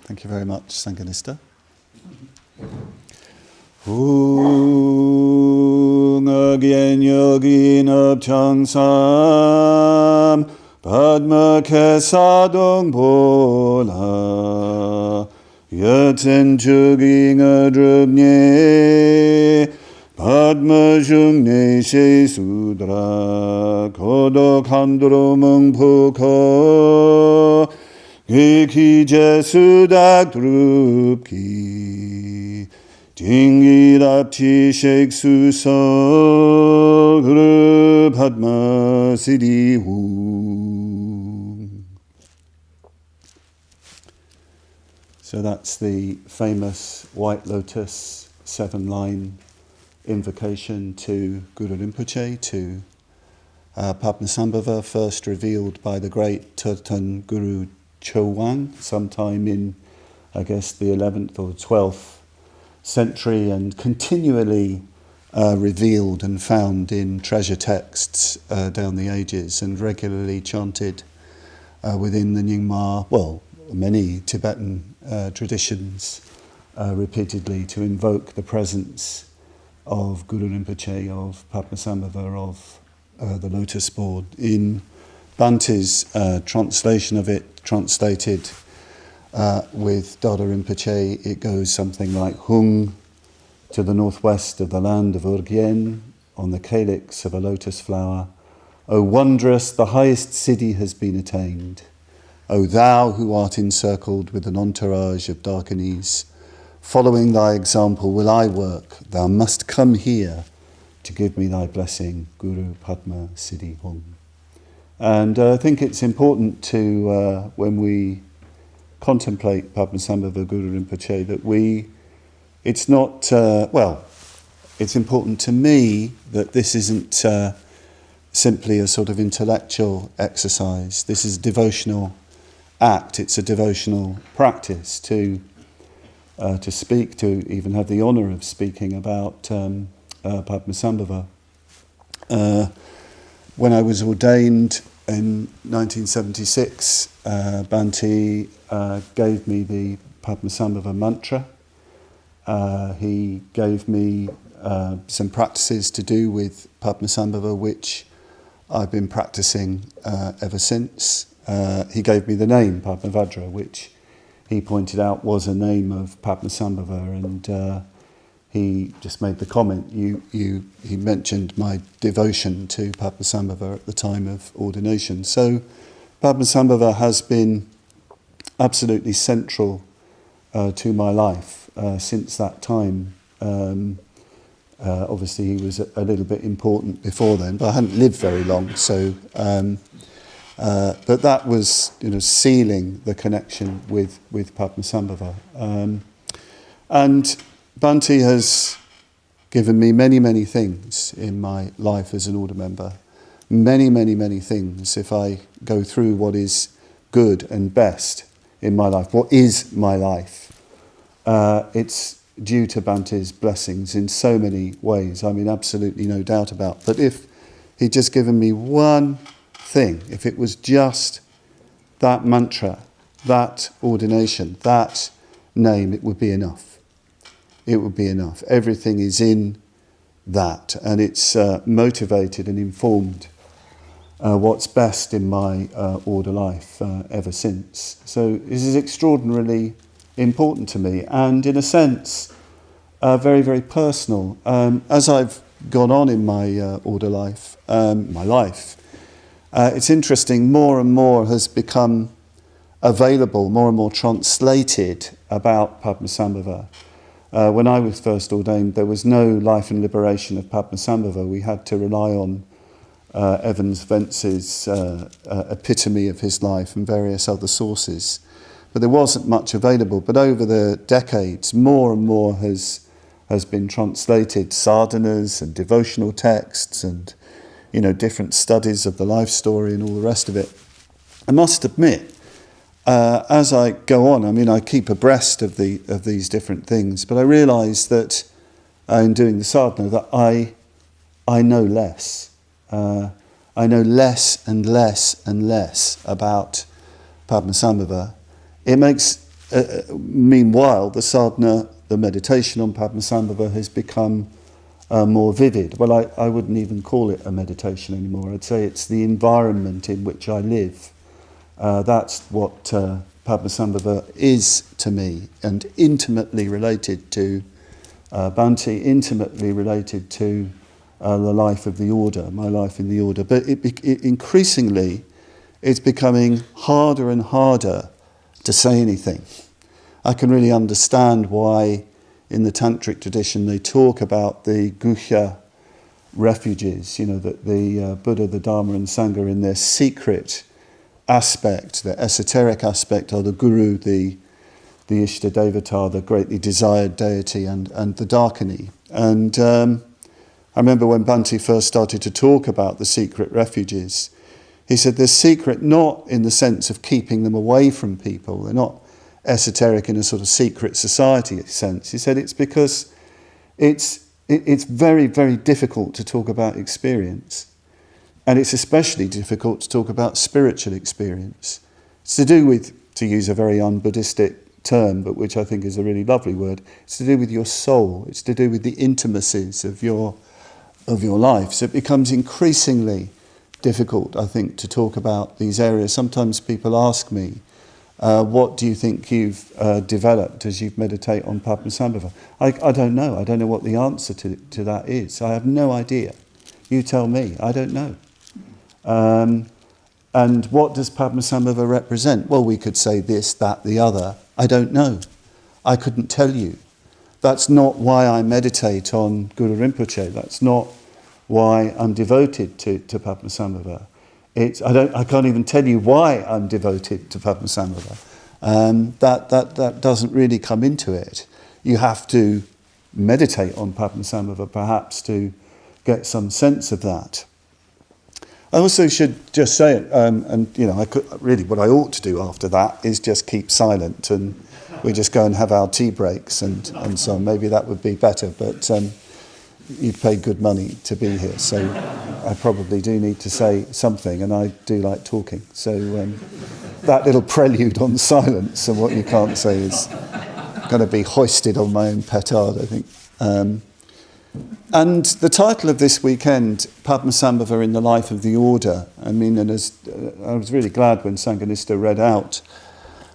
Thank you very much, Sanganista. Agyen yogin abchangsam Padma kesadong bola Yatsen chuging adrubnye Padma jungne she sudra Kodo kandro mung puko Geki jesudak drupki Jingi rapchi shek suso Guru Padma Siddhi Hu. So that's the famous White Lotus 7-line invocation to Guru Rinpoche, to Padmasambhava, first revealed by the great Tibetan Guru Chowan sometime in, I guess, the 11th or 12th century, and continually revealed and found in treasure texts down the ages, and regularly chanted within the Nyingma, well, many Tibetan traditions, repeatedly to invoke the presence of Guru Rinpoche, of Padmasambhava, of the Lotus board. In Bhante's translation of it, translated with Dada Rinpoche, it goes something like Hung to the northwest of the land of Urgyen, on the calyx of a lotus flower. O wondrous, the highest siddhi has been attained. O thou who art encircled with an entourage of darkinis, following thy example will I work. Thou must come here to give me thy blessing, Guru Padma Siddhi Hung. And I think it's important to, when we contemplate Padmasambhava Guru Rinpoche, that it's not, it's important to me that this isn't simply a sort of intellectual exercise. This is a devotional act, it's a devotional practice to speak, to even have the honour of speaking about Padmasambhava. When I was ordained in 1976, Bhante gave me the Padmasambhava mantra. He gave me some practices to do with Padmasambhava, which I've been practicing ever since. He gave me the name Padmavajra, which he pointed out was a name of Padmasambhava, and he just made the comment, he mentioned my devotion to Padmasambhava at the time of ordination. So Padmasambhava has been absolutely central to my life since that time. Obviously he was a little bit important before then, but I hadn't lived very long, so but that was, sealing the connection with Padmasambhava. And Bhante has given me many, many things in my life as an order member. Many, many, many things. If I go through what is good and best in my life, what is my life, it's due to Bhante's blessings in so many ways. I mean, absolutely no doubt about. But if he'd just given me one thing, if it was just that mantra, that ordination, that name, it would be enough. It would be enough. Everything is in that, and it's motivated and informed what's best in my order life ever since. So this is extraordinarily important to me, and in a sense, very, very personal. As I've gone on in my order life, it's interesting, more and more has become available, more and more translated about Padmasambhava. When I was first ordained, there was no life and liberation of Padmasambhava. We had to rely on Evans Vence's epitome of his life and various other sources. But there wasn't much available. But over the decades, more and more has been translated, sadhanas and devotional texts and, different studies of the life story and all the rest of it. I must admit, as I go on, I keep abreast of these different things, but I realise that in doing the sadhana that I know less. I know less and less and less about Padmasambhava. It makes meanwhile, the sadhana, the meditation on Padmasambhava has become more vivid. Well, I wouldn't even call it a meditation anymore. I'd say it's the environment in which I live. That's what Padmasambhava is to me, and intimately related to Bhante, intimately related to the life of the order, my life in the order. But it increasingly, it's becoming harder and harder to say anything. I can really understand why in the tantric tradition they talk about the guhya refuges, that the Buddha, the Dharma and Sangha in their secret aspect, their esoteric aspect, are the guru, the Ishta Devata, the greatly desired deity, and the Dakini. And I remember when Bhante first started to talk about the secret refuges, he said they're secret not in the sense of keeping them away from people. They're not esoteric in a sort of secret society sense. He said it's because it's very, very difficult to talk about experience. And it's especially difficult to talk about spiritual experience. It's to do with, to use a very un-Buddhistic term, but which I think is a really lovely word, it's to do with your soul. It's to do with the intimacies of your life. So it becomes increasingly difficult, I think, to talk about these areas. Sometimes people ask me, what do you think you've developed as you meditate on Padmasambhava? I don't know. I don't know what the answer to that is. I have no idea. You tell me. I don't know. And what does Padmasambhava represent? Well, we could say this, that, the other. I don't know. I couldn't tell you. That's not why I meditate on Guru Rinpoche. That's not why I'm devoted to Padmasambhava. I can't even tell you why I'm devoted to Padmasambhava. That doesn't really come into it. You have to meditate on Padmasambhava perhaps to get some sense of that. I also should just say, what I ought to do after that is just keep silent and we just go and have our tea breaks and so on. Maybe that would be better, but you've paid good money to be here, so I probably do need to say something, and I do like talking. So that little prelude on silence and what you can't say is going to be hoisted on my own petard, I think. And the title of this weekend, Padmasambhava in the Life of the Order, I was really glad when Sanghanista read out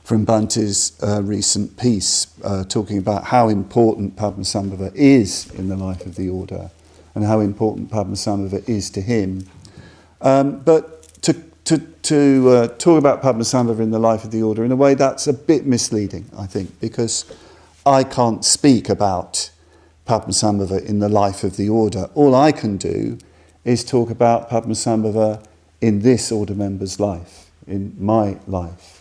from Bhante's recent piece, talking about how important Padmasambhava is in the life of the order and how important Padmasambhava is to him. But to talk about Padmasambhava in the life of the order, in a way that's a bit misleading, I think, because I can't speak about Padmasambhava in the life of the order. All I can do is talk about Padmasambhava in this order member's life, in my life.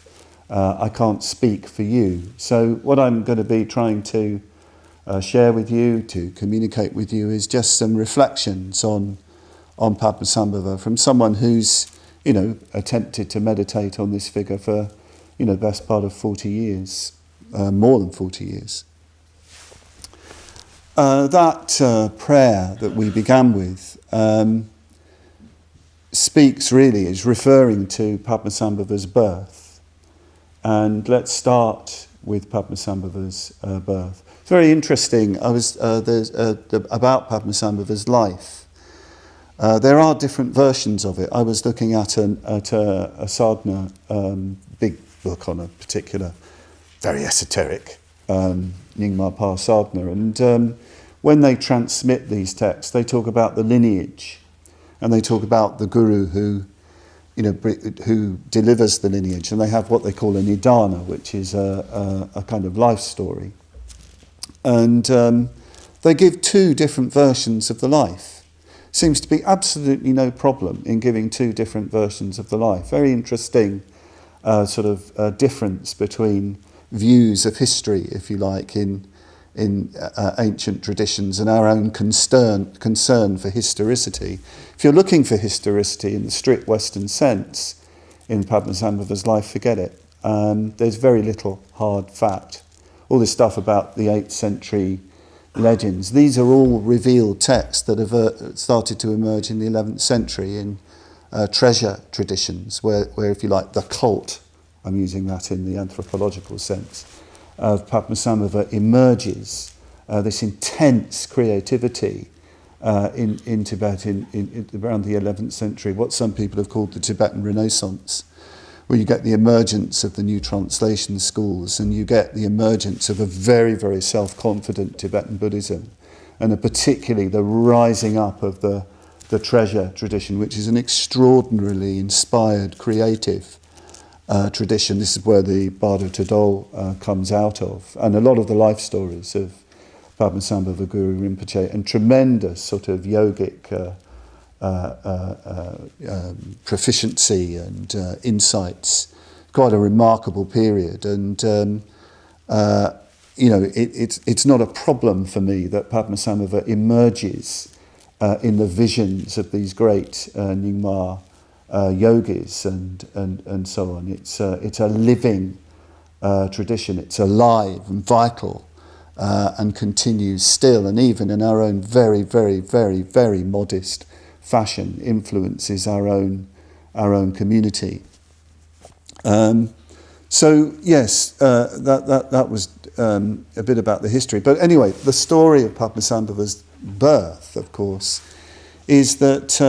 I can't speak for you. So what I'm going to be trying to share with you, to communicate with you, is just some reflections on Padmasambhava from someone who's, attempted to meditate on this figure for, the best part of 40 years, more than 40 years. That prayer that we began with is referring to Padmasambhava's birth. And let's start with Padmasambhava's birth. It's very interesting. About Padmasambhava's life. There are different versions of it. I was looking at a sadhana big book on a particular, very esoteric Nyingma Pa sadhana, and when they transmit these texts, they talk about the lineage, and they talk about the guru who delivers the lineage, and they have what they call a nidana, which is a kind of life story. And they give two different versions of the life. Seems to be absolutely no problem in giving two different versions of the life. Very interesting difference between views of history, if you like, in ancient traditions and our own concern for historicity. If you're looking for historicity in the strict Western sense in Padmasambhava's life, forget it. There's very little hard fact. All this stuff about the 8th century legends, these are all revealed texts that have started to emerge in the 11th century in treasure traditions, where, if you like, the cult I'm using that in the anthropological sense, of Padmasambhava emerges this intense creativity in Tibet in around the 11th century, what some people have called the Tibetan Renaissance, where you get the emergence of the new translation schools and you get the emergence of a very, very self-confident Tibetan Buddhism, and particularly the rising up of the treasure tradition, which is an extraordinarily inspired, creative tradition. This is where the Bardo Todol comes out of, and a lot of the life stories of Padmasambhava Guru Rinpoche, and tremendous sort of yogic proficiency and insights. Quite a remarkable period, and it's not a problem for me that Padmasambhava emerges in the visions of these great Nyingma yogis and so on. It's a living tradition. It's alive and vital. And continues still, and even in our own very, very, very, very modest fashion, influences our own community. So yes, that was a bit about the history. But anyway, the story of Padmasambhava's birth, of course, is that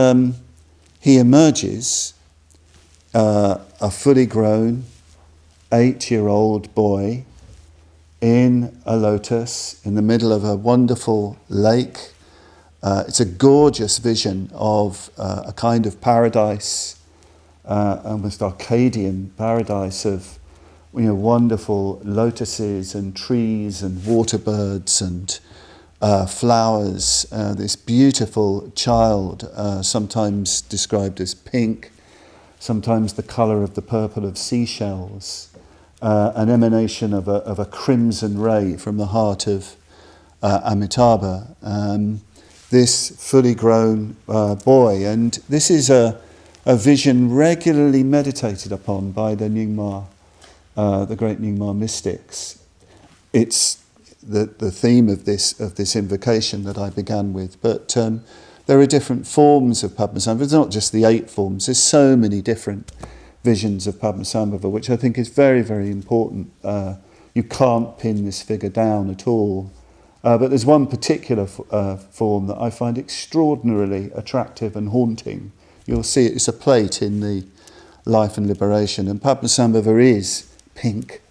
he emerges a fully grown 8-year-old boy in a lotus in the middle of a wonderful lake. It's a gorgeous vision of a kind of paradise, almost Arcadian paradise of wonderful lotuses and trees and water birds and flowers. This beautiful child, sometimes described as pink, sometimes the colour of the purple of seashells. An emanation of a crimson ray from the heart of Amitabha, this fully grown boy. And this is a vision regularly meditated upon by the Nyingma, the great Nyingma mystics. It's the theme of this invocation that I began with, but there are different forms of Padmasambhava. It's not just the 8 forms, there's so many different visions of Padmasambhava, which I think is very, very important. You can't pin this figure down at all. But there's one particular form that I find extraordinarily attractive and haunting. You'll see it's a plate in the Life and Liberation, and Padmasambhava is pink,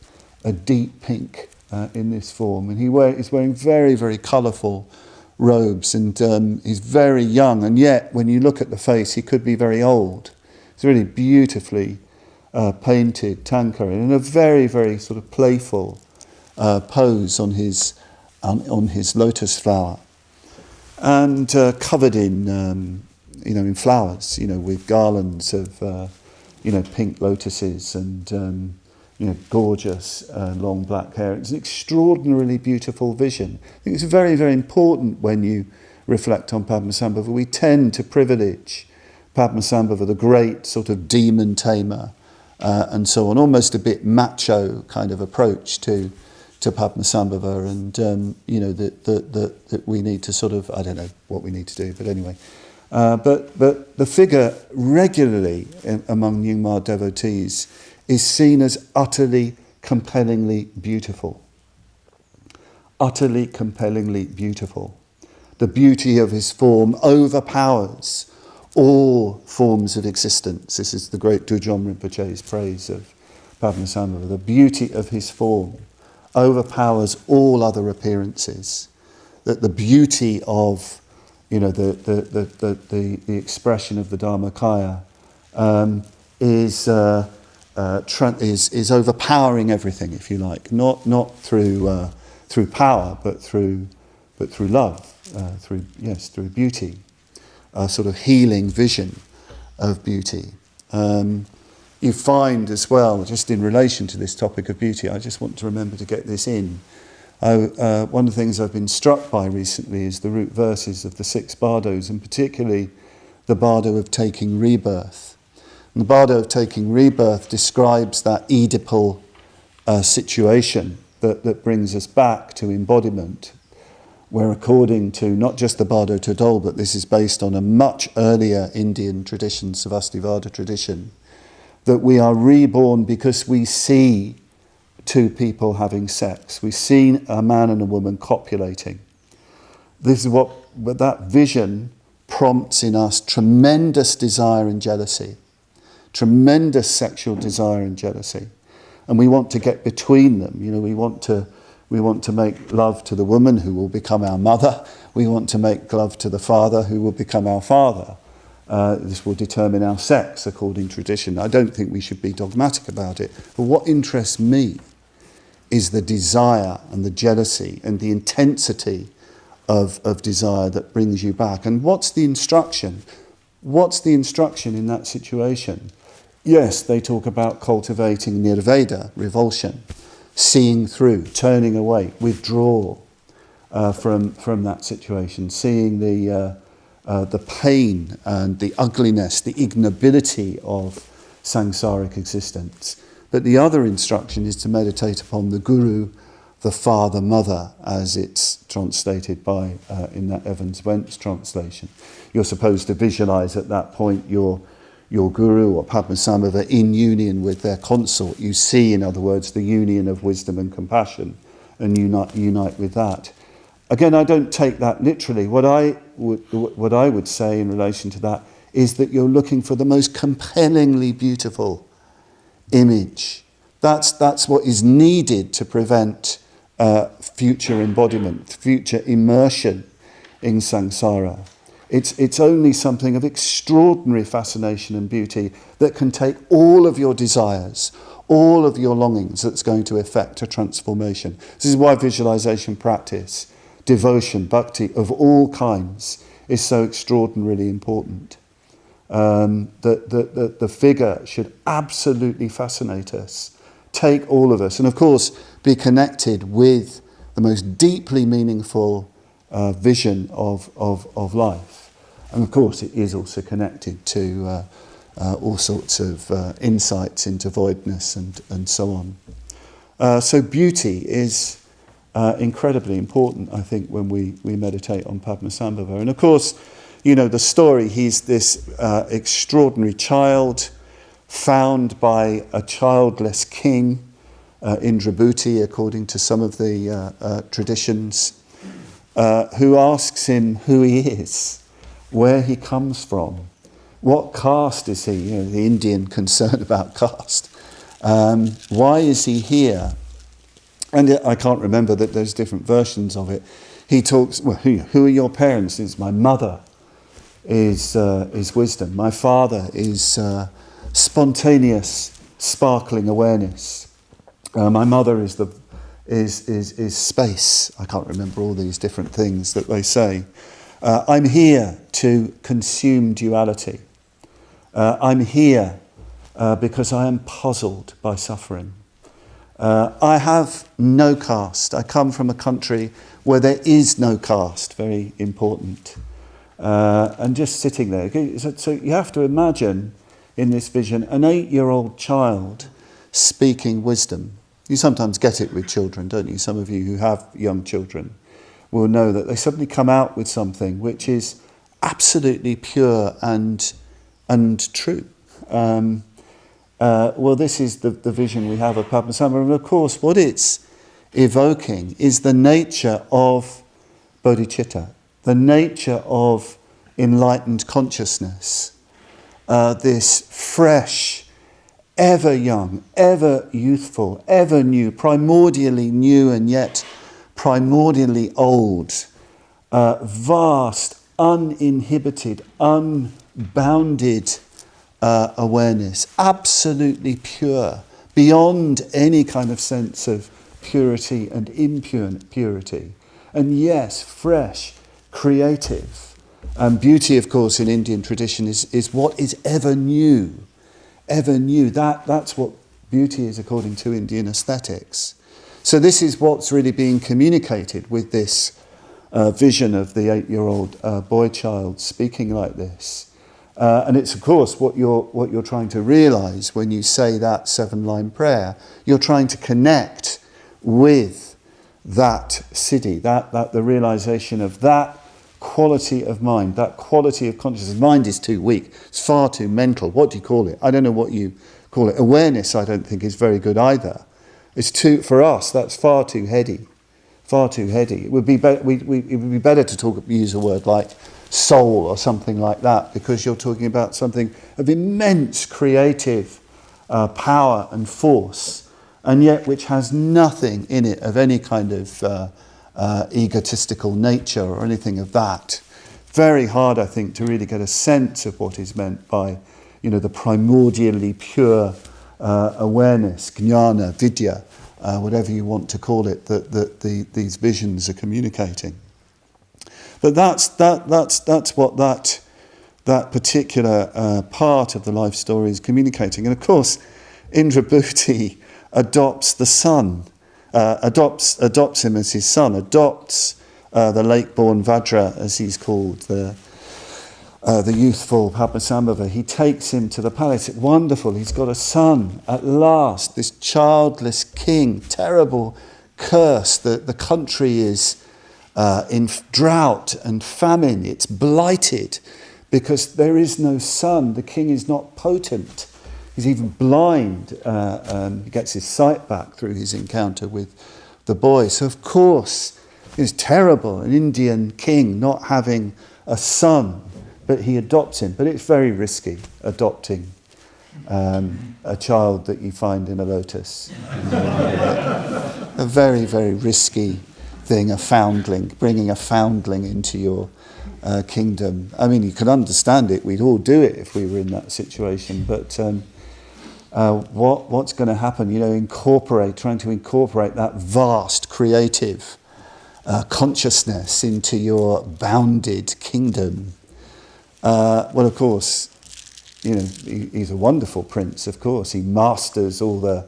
a deep pink in this form. And he's wearing very, very colourful robes, and he's very young, and yet when you look at the face, he could be very old. It's really beautifully painted tanka in a very, very sort of playful pose on his lotus flower, and covered in in flowers, with garlands of pink lotuses and gorgeous long black hair. It's an extraordinarily beautiful vision. I think it's very, very important when you reflect on Padmasambhava. We tend to privilege Padmasambhava, the great sort of demon tamer, and so on, almost a bit macho kind of approach to Padmasambhava, and that we need to sort of, I don't know what we need to do, but anyway. But the figure regularly among Nyingma devotees is seen as utterly compellingly beautiful. Utterly compellingly beautiful. The beauty of his form overpowers all forms of existence. This is the great Dujom Rinpoche's praise of Padmasambhava. The beauty of his form overpowers all other appearances. That the beauty of the expression of the Dharmakaya is overpowering everything, if you like. Not through power, but through love, through beauty. A sort of healing vision of beauty. You find as well, just in relation to this topic of beauty, I just want to remember to get this in. One of the things I've been struck by recently is the root verses of the 6 bardos, and particularly the bardo of taking rebirth. And the bardo of taking rebirth describes that Oedipal situation that brings us back to embodiment, where according to not just the Bardo Todol, but this is based on a much earlier Indian tradition, Savastivada tradition, that we are reborn because we see two people having sex. We see a man and a woman copulating. This is what that vision prompts in us: tremendous desire and jealousy, tremendous sexual desire and jealousy. And we want to get between them. You know, we want to make love to the woman who will become our mother. We want to make love to the father who will become our father. This will determine our sex according to tradition. I don't think we should be dogmatic about it. But what interests me is the desire and the jealousy and the intensity of desire that brings you back. And what's the instruction? What's the instruction in that situation? Yes, they talk about cultivating nirveda, revulsion, seeing through, turning away, withdraw from that situation, seeing the pain and the ugliness, the ignobility of samsaric existence. But the other instruction is to meditate upon the guru, the father, mother, as it's translated by in that Evans-Wentz translation. You're supposed to visualize at that point your guru or Padmasambhava in union with their consort. You see, in other words, the union of wisdom and compassion, and unite with that. Again, I don't take that literally. What I would say in relation to that is that you're looking for the most compellingly beautiful image. That's what is needed to prevent future embodiment, future immersion in samsara. It's only something of extraordinary fascination and beauty that can take all of your desires, all of your longings, that's going to effect a transformation. This is why visualization practice, devotion, bhakti of all kinds is so extraordinarily important. The figure should absolutely fascinate us, take all of us, and of course be connected with the most deeply meaningful vision of life. And of course it is also connected to all sorts of insights into voidness and so on. So beauty is incredibly important, I think, when we meditate on Padmasambhava. And of course, you know the story, he's this extraordinary child found by a childless king, Indrabhuti, according to some of the traditions, who asks him who he is, where he comes from, what caste is he, you know, the Indian concern about caste. Why is he here? And I can't remember that there's different versions of it. He talks, well, who are your parents? It's my mother is wisdom. My father is spontaneous, sparkling awareness. My mother is space. I can't remember all these different things that they say. I'm here to consume duality. I'm here because I am puzzled by suffering. I have no caste. I come from a country where there is no caste, very important. And just sitting there. So you have to imagine in this vision an 8-year-old child speaking wisdom. You sometimes get it with children, don't you? Some of you who have young children will know that they suddenly come out with something which is absolutely pure and true. Well, this is the vision we have of Padmasambhava. And of course, what it's evoking is the nature of bodhicitta, the nature of enlightened consciousness, this fresh, ever young, ever youthful, ever new, primordially new and yet primordially old, vast, uninhibited, unbounded awareness, absolutely pure, beyond any kind of sense of purity and impurity. And yes, fresh, creative. And beauty, of course, in Indian tradition is what is ever new. Ever new. That's what beauty is according to Indian aesthetics. So this is what's really being communicated with this vision of the 8-year-old boy child speaking like this. And it's, of course, what you're trying to realize when you say that 7-line prayer. You're trying to connect with that siddhi, that the realization of that quality of mind, that quality of consciousness. Mind is too weak. It's far too mental. What do you call it? I don't know what you call it. Awareness, I don't think, is very good either. It's too, for us, that's far too heady. Far too heady. It would be it would be better to use a word like soul or something like that, because you're talking about something of immense creative power and force, and yet which has nothing in it of any kind of egotistical nature or anything of that. Very hard, I think, to really get a sense of what is meant by, the primordially pure awareness, jnana, vidya, whatever you want to call it, that these visions are communicating. But that's what that particular part of the life story is communicating. And of course, Indrabhuti adopts the son, adopts him as his son, adopts the lake-born Vajra, as he's called, the youthful Padmasambhava. He takes him to the palace. It's wonderful. He's got a son at last. This childless king, terrible curse. The country is in drought and famine. It's blighted because there is no son. The king is not potent. He's even blind. He gets his sight back through his encounter with the boy. So of course, it's terrible, an Indian king not having a son, but he adopts him. But it's very risky, adopting a child that you find in a lotus. A very, very risky thing, a foundling, bringing a foundling into your kingdom. I mean, you can understand it. We'd all do it if we were in that situation. But what's going to happen? Trying to incorporate that vast creative consciousness into your bounded kingdom. Well, of course, he's a wonderful prince, of course. He masters all the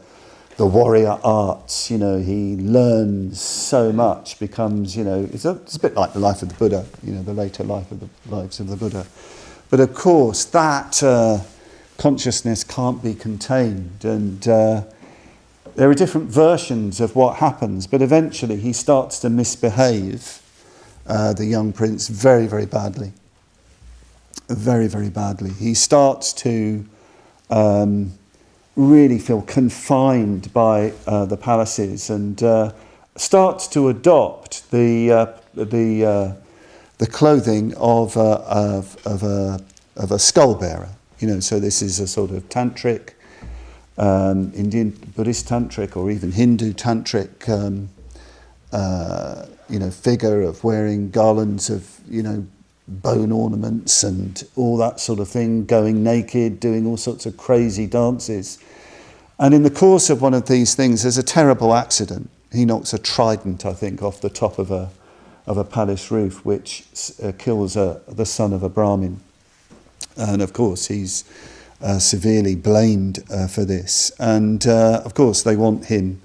warrior arts, he learns so much, becomes, it's a bit like the life of the Buddha, the later lives of the Buddha. But of course, that consciousness can't be contained, and there are different versions of what happens, but eventually he starts to misbehave, the young prince, very, very badly. Very, very badly. He starts to really feel confined by the palaces, and starts to adopt the clothing of a skull bearer. So this is a sort of tantric, Indian Buddhist tantric, or even Hindu tantric, figure of wearing garlands of bone ornaments and all that sort of thing, going naked, doing all sorts of crazy dances. And in the course of one of these things, there's a terrible accident. He knocks a trident, I think, off the top of a palace roof, which kills the son of a Brahmin. And of course, he's severely blamed for this. And of course, they want him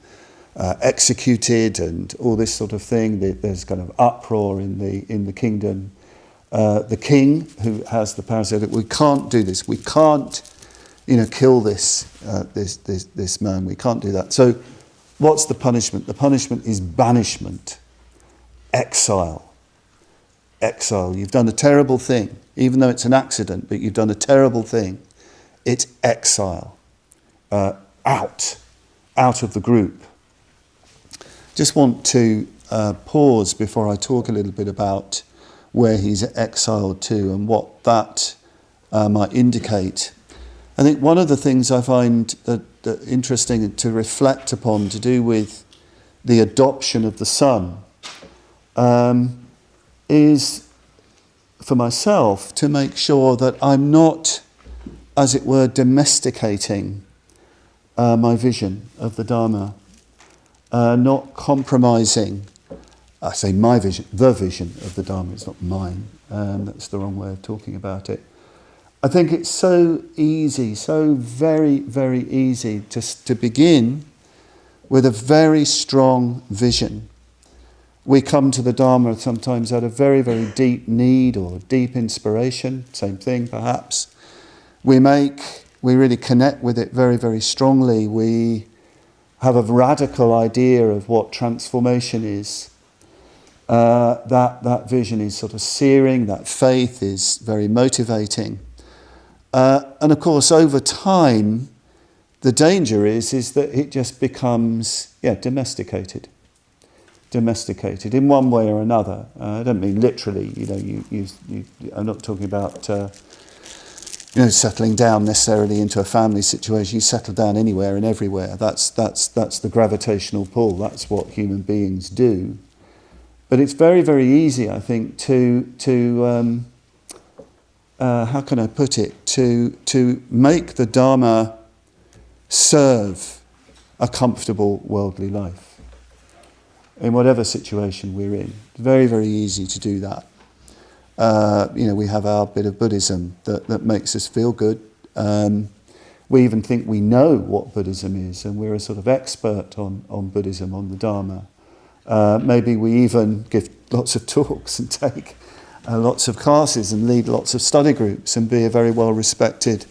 executed and all this sort of thing. There's kind of uproar in the kingdom. The king, who has the power, said, "We can't do this. We can't, kill this man. We can't do that." So, what's the punishment? The punishment is banishment, exile. Exile. You've done a terrible thing, even though it's an accident. But you've done a terrible thing. It's exile, out of the group. Just want to pause before I talk a little bit about where he's exiled to and what that might indicate. I think one of the things I find that interesting to reflect upon to do with the adoption of the son is, for myself, to make sure that I'm not, as it were, domesticating my vision of the Dharma, not compromising. I say my vision, the vision of the Dharma, it's not mine. That's the wrong way of talking about it. I think it's so easy, so very, very easy to begin with a very strong vision. We come to the Dharma sometimes out of very, very deep need or deep inspiration, same thing perhaps. We really connect with it very, very strongly. We have a radical idea of what transformation is. that vision is sort of searing, that faith is very motivating. And of course, over time, the danger is that it just becomes, domesticated. Domesticated in one way or another. I don't mean literally, I'm not talking about, settling down necessarily into a family situation. You settle down anywhere and everywhere. That's the gravitational pull. That's what human beings do. But it's very, very easy, I think, to how can I put it? To make the Dharma serve a comfortable worldly life in whatever situation we're in. It's very, very easy to do that. We have our bit of Buddhism that makes us feel good. We even think we know what Buddhism is, and we're a sort of expert on Buddhism, on the Dharma. Maybe we even give lots of talks and take lots of classes and lead lots of study groups and be a very well-respected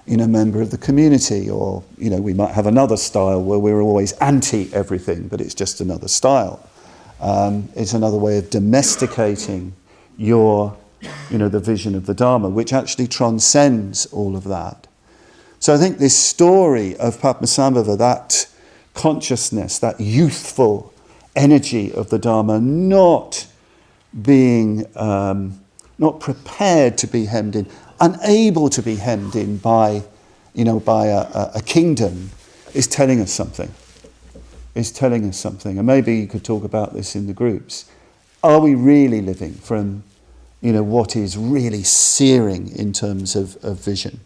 member of the community. Or, we might have another style where we're always anti-everything, but it's just another style. It's another way of domesticating the vision of the Dharma, which actually transcends all of that. So I think this story of Padmasambhava, that consciousness, that youthful energy of the Dharma, not being, not prepared to be hemmed in, unable to be hemmed in by a kingdom, is telling us something. Is telling us something. And maybe you could talk about this in the groups. Are we really living from, what is really searing in terms of vision?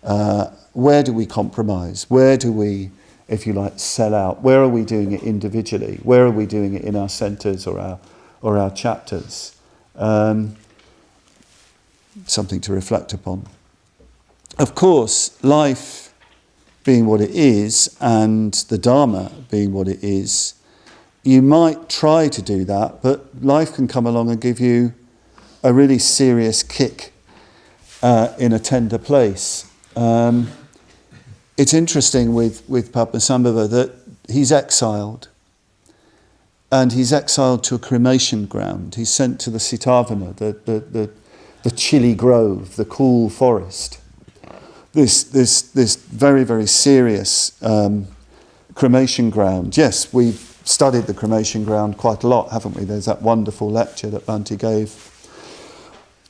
Where do we compromise? Where do we, if you like, sell out? Where are we doing it individually? Where are we doing it in our centres or our chapters? Something to reflect upon. Of course, life being what it is and the Dharma being what it is, you might try to do that, but life can come along and give you a really serious kick in a tender place. It's interesting with Padmasambhava that he's exiled, and he's exiled to a cremation ground. He's sent to the Sitavana, the chilly grove, the cool forest. This very, very serious cremation ground. Yes, we've studied the cremation ground quite a lot, haven't we? There's that wonderful lecture that Bhante gave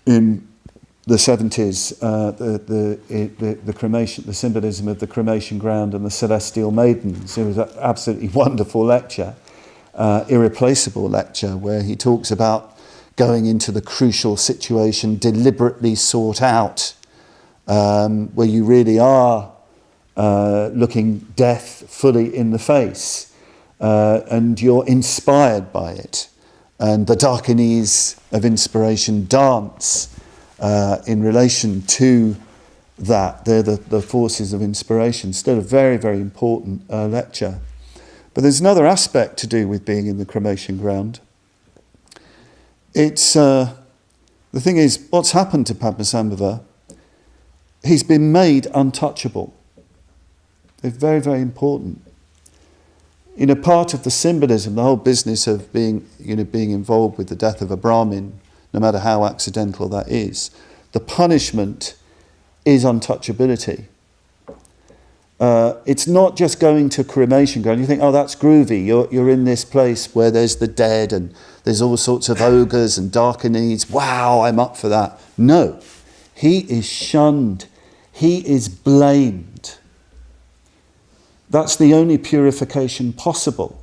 in the 70s, the cremation, the symbolism of the cremation ground and the celestial maidens. It was an absolutely wonderful lecture, irreplaceable lecture, where he talks about going into the crucial situation deliberately sought out, where you really are looking death fully in the face, and you're inspired by it. And the Dakinis of inspiration dance in relation to that. They're the forces of inspiration. Still a very, very important lecture. But there's another aspect to do with being in the cremation ground. It's the thing is, what's happened to Padmasambhava, he's been made untouchable. It's very, very important. Part of the symbolism, the whole business of being involved with the death of a Brahmin, no matter how accidental that is, the punishment is untouchability. It's not just going to cremation ground. You think, oh, that's groovy. You're in this place where there's the dead and there's all sorts of ogres and Dakinis. Wow, I'm up for that. No, he is shunned. He is blamed. That's the only purification possible.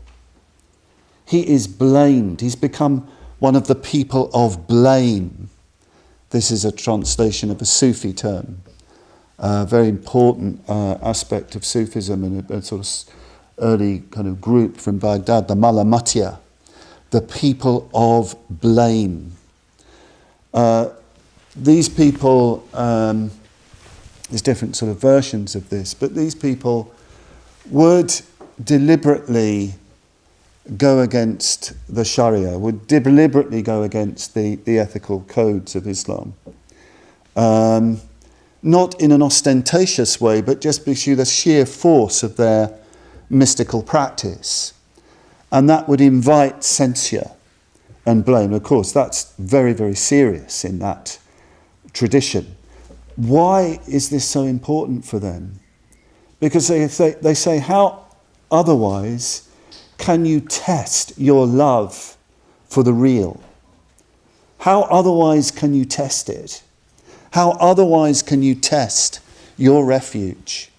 He is blamed. He's become one of the people of blame. This is a translation of a Sufi term. A very important aspect of Sufism, and a sort of early kind of group from Baghdad, the Malamatya, the people of blame. These people, there's different sort of versions of this, but these people would deliberately go against the Sharia, would deliberately go against the ethical codes of Islam. Not in an ostentatious way, but just because of the sheer force of their mystical practice. And that would invite censure and blame. Of course, that's very, very serious in that tradition. Why is this so important for them? Because they say, how otherwise can you test your love for the real? How otherwise can you test it? How otherwise can you test your refuge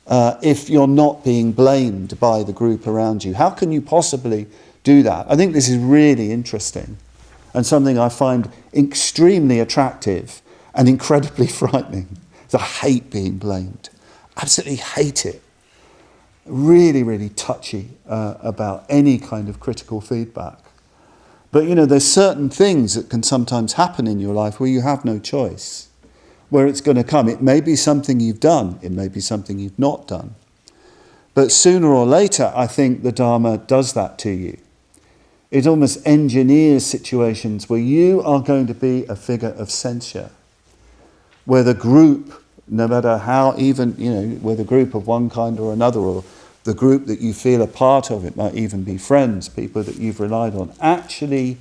if you're not being blamed by the group around you? How can you possibly do that? I think this is really interesting and something I find extremely attractive and incredibly frightening. I hate being blamed. Absolutely hate it. Really, really touchy about any kind of critical feedback. But there's certain things that can sometimes happen in your life where you have no choice, where it's going to come. It may be something you've done, it may be something you've not done. But sooner or later, I think the Dharma does that to you. It almost engineers situations where you are going to be a figure of censure, where the group, no matter how even, whether a group of one kind or another, or the group that you feel a part of, it might even be friends, people that you've relied on, actually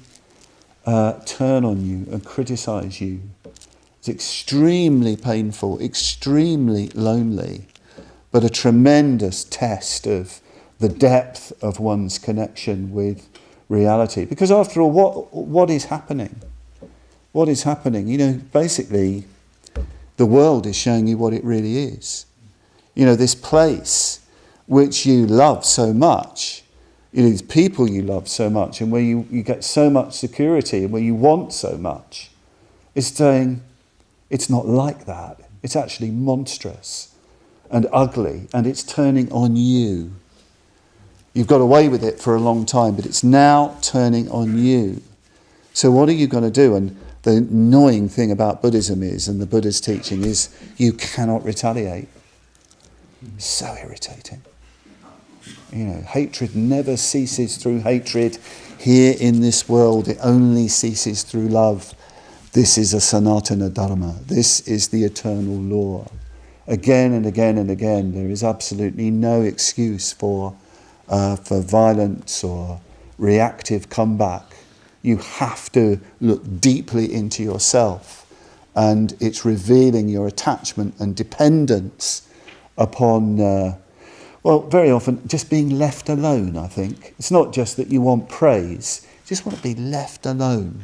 turn on you and criticize you. It's extremely painful, extremely lonely, but a tremendous test of the depth of one's connection with reality. Because after all, what is happening? What is happening? Basically, the world is showing you what it really is. This place which you love so much, these people you love so much, and where you get so much security and where you want so much, is saying, it's not like that. It's actually monstrous and ugly, and it's turning on you. You've got away with it for a long time, but it's now turning on you. So what are you going to do? And the annoying thing about Buddhism is, and the Buddha's teaching is, you cannot retaliate. So irritating. Hatred never ceases through hatred. Here in this world, it only ceases through love. This is a Sanatana Dharma. This is the eternal law. Again and again and again, there is absolutely no excuse for violence or reactive comeback. You have to look deeply into yourself, and it's revealing your attachment and dependence upon very often just being left alone, I think. It's not just that you want praise, you just want to be left alone.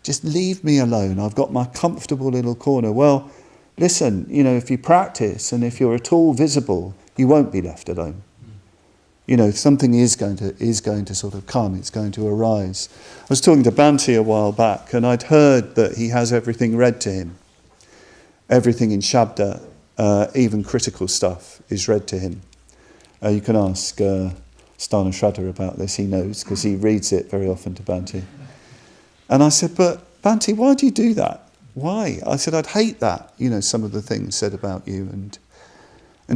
Just leave me alone. I've got my comfortable little corner. Well, listen, if you practice and if you're at all visible, you won't be left alone. Something is going to sort of come, it's going to arise. I was talking to Bhante a while back, and I'd heard that he has everything read to him. Everything in Shabda, even critical stuff, is read to him. You can ask Sthana Shraddha about this, he knows, because he reads it very often to Bhante. And I said, but Bhante, why do you do that? Why? I said, I'd hate that, some of the things said about you. And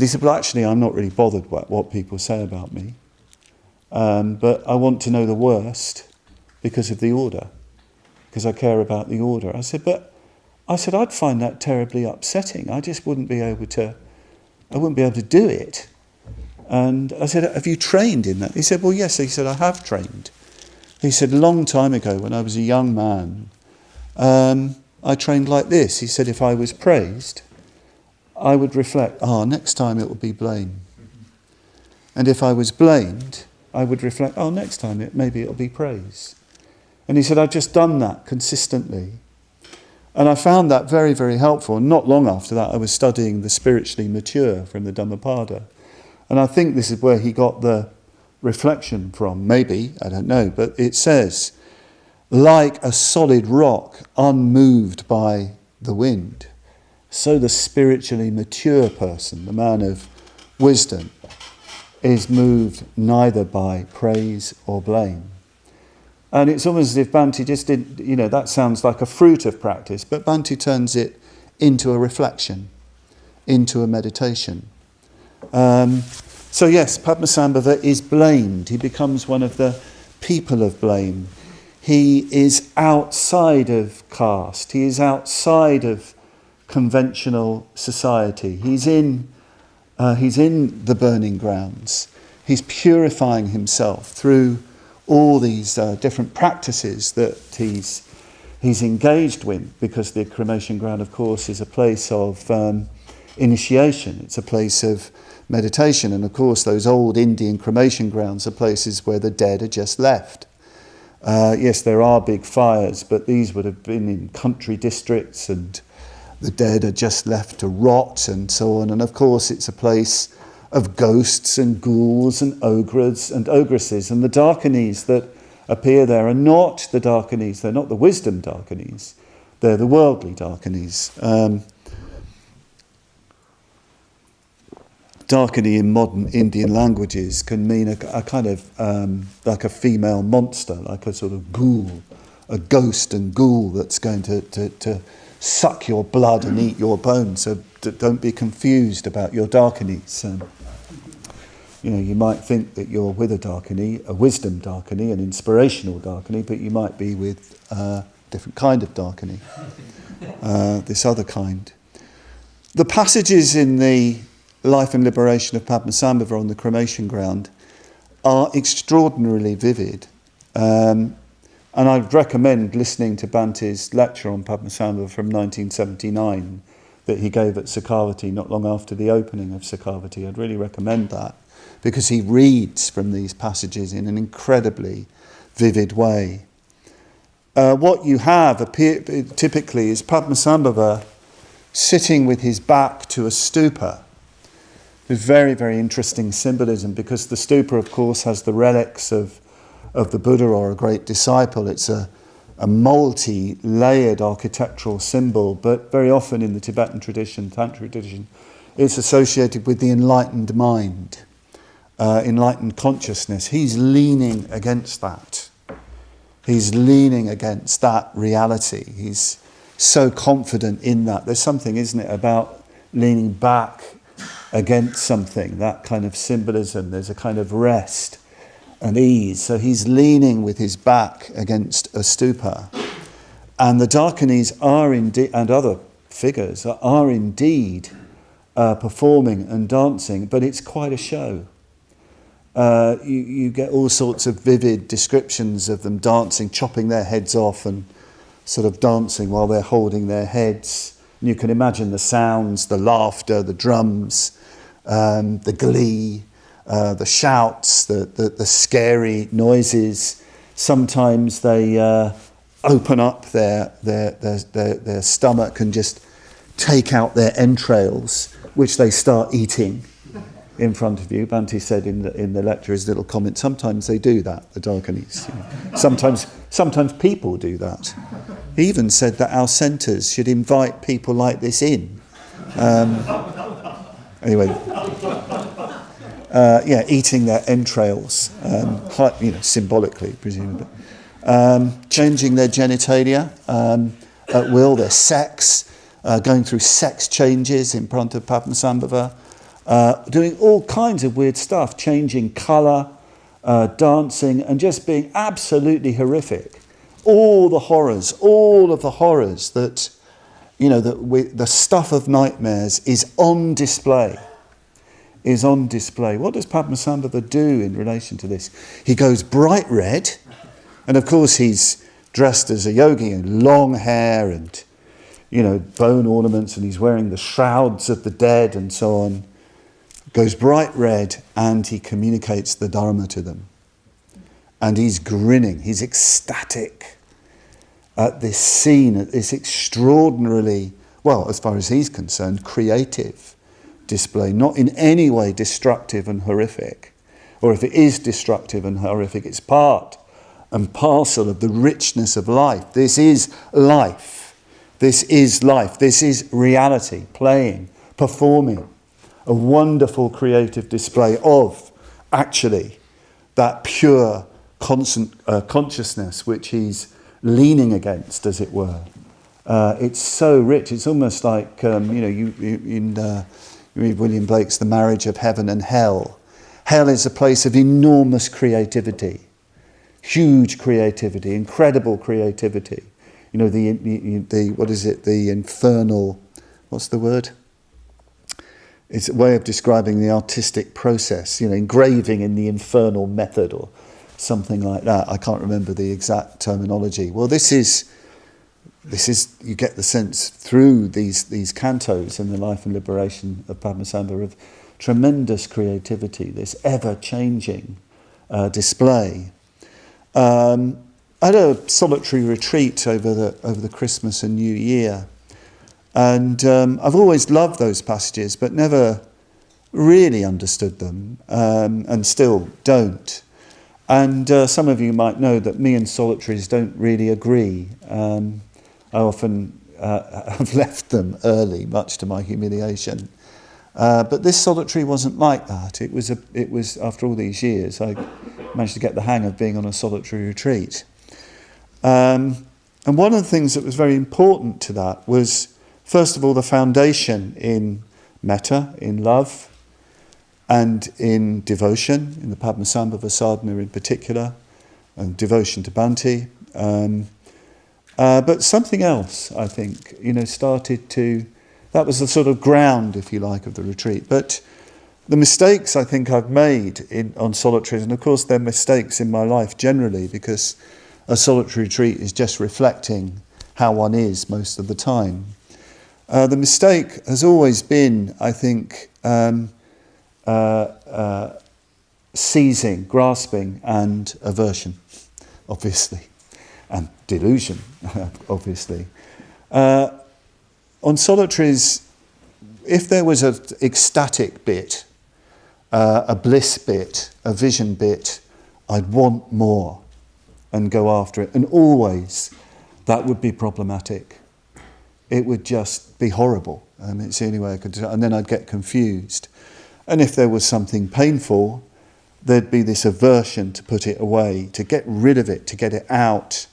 he said, well, actually, I'm not really bothered what people say about me. But I want to know the worst because of the order, because I care about the order. I said, I'd find that terribly upsetting. I just wouldn't be able to do it. And I said, have you trained in that? He said, well, yes. He said, I have trained. He said, a long time ago when I was a young man, I trained like this. He said, if I was praised, I would reflect, next time it will be blame. And if I was blamed, I would reflect, next time maybe it'll be praise. And he said, I've just done that consistently. And I found that very, very helpful. And not long after that, I was studying the spiritually mature from the Dhammapada. And I think this is where he got the reflection from. Maybe, I don't know. But it says, like a solid rock unmoved by the wind, so the spiritually mature person, the man of wisdom, is moved neither by praise or blame. And it's almost as if Bhante just did, that sounds like a fruit of practice, but Bhante turns it into a reflection, into a meditation. So yes, Padmasambhava is blamed. He becomes one of the people of blame. He is outside of caste. He is outside of conventional society. He's in the burning grounds. He's purifying himself through all these different practices that he's engaged with, because the cremation ground, of course, is a place of initiation. It's a place of meditation, and of course those old Indian cremation grounds are places where the dead are just left. Yes, there are big fires, but these would have been in country districts, and the dead are just left to rot and so on. And of course it's a place of ghosts and ghouls and ogres and ogresses, and the darkinees that appear there are not the darkinees, they're not the wisdom darkinees, they're the worldly darkinees. Darkini in modern Indian languages can mean a kind of like a female monster, like a sort of ghoul, a ghost and ghoul that's going to suck your blood and eat your bones. So don't be confused about your darkinis. You might think that you're with a darkini, a wisdom darkini, an inspirational darkini, but you might be with a different kind of darkini, this other kind. The passages in the Life and Liberation of Padmasambhava on the cremation ground are extraordinarily vivid. And I'd recommend listening to Bhante's lecture on Padmasambhava from 1979 that he gave at Sakavati not long after the opening of Sakavati. I'd really recommend that, because he reads from these passages in an incredibly vivid way. What you have typically is Padmasambhava sitting with his back to a stupa. There's very, very interesting symbolism, because the stupa, of course, has the relics of the Buddha or a great disciple. It's a multi-layered architectural symbol, but very often in the Tibetan tradition, Tantric tradition, it's associated with the enlightened mind, enlightened consciousness. He's leaning against that. He's leaning against that reality. He's so confident in that. There's something, isn't it, about leaning back against something, that kind of symbolism. There's a kind of rest and ease. So he's leaning with his back against a stupa. And the Darkinis are indeed, and other figures are indeed performing and dancing, but it's quite a show. You get all sorts of vivid descriptions of them dancing, chopping their heads off and sort of dancing while they're holding their heads. And you can imagine the sounds, the laughter, the drums, the glee, the shouts, the scary noises. Sometimes they open up their stomach and just take out their entrails, which they start eating in front of you. Bhante said in the lecture, his little comment, sometimes they do that, the Darkinis. Sometimes people do that. He even said that our centres should invite people like this in. Anyway, eating their entrails, symbolically, presumably. Changing their genitalia at will, their sex, going through sex changes in front of Padmasambhava, doing all kinds of weird stuff, changing colour, dancing, and just being absolutely horrific. All of the horrors that, the stuff of nightmares is on display. What does Padmasambhava do in relation to this? He goes bright red, and of course he's dressed as a yogi in long hair and, bone ornaments, and he's wearing the shrouds of the dead and so on. Goes bright red, and he communicates the Dharma to them. And he's grinning, he's ecstatic at this scene, at this extraordinarily, well, as far as he's concerned, creative display, not in any way destructive and horrific. Or if it is destructive and horrific, it's part and parcel of the richness of life. This is life. This is life. This is reality, playing, performing. A wonderful creative display of, actually, that pure consciousness which he's leaning against, as it were. It's so rich. It's almost like, you read William Blake's The Marriage of Heaven and Hell. Hell is a place of enormous creativity, huge creativity, incredible creativity. The infernal, what's the word? It's a way of describing the artistic process, engraving in the infernal method or something like that. I can't remember the exact terminology. Well, this is you get the sense through these cantos in the life and liberation of Padmasambhava of tremendous creativity, this ever-changing display. I had a solitary retreat over the Christmas and New Year, and I've always loved those passages, but never really understood them, and still don't. And some of you might know that me and solitaries don't really agree. I often have left them early, much to my humiliation. But this solitary wasn't like that. It was after all these years, I managed to get the hang of being on a solitary retreat. And one of the things that was very important to that was, first of all, the foundation in metta, in love, and in devotion, in the Padmasambhava sadhana in particular, and devotion to Bhante. But something else, I think, started to... That was the sort of ground, if you like, of the retreat. But the mistakes I think I've made on solitaries, and of course they're mistakes in my life generally, because a solitary retreat is just reflecting how one is most of the time. The mistake has always been, I think, seizing, grasping, and aversion, obviously, and delusion, obviously. On solitaries, if there was an ecstatic bit, a bliss bit, a vision bit, I'd want more and go after it. And always that would be problematic. It would just be horrible. It's the only way I could do it. And then I'd get confused. And if there was something painful, there'd be this aversion to put it away, to get rid of it, to get it out,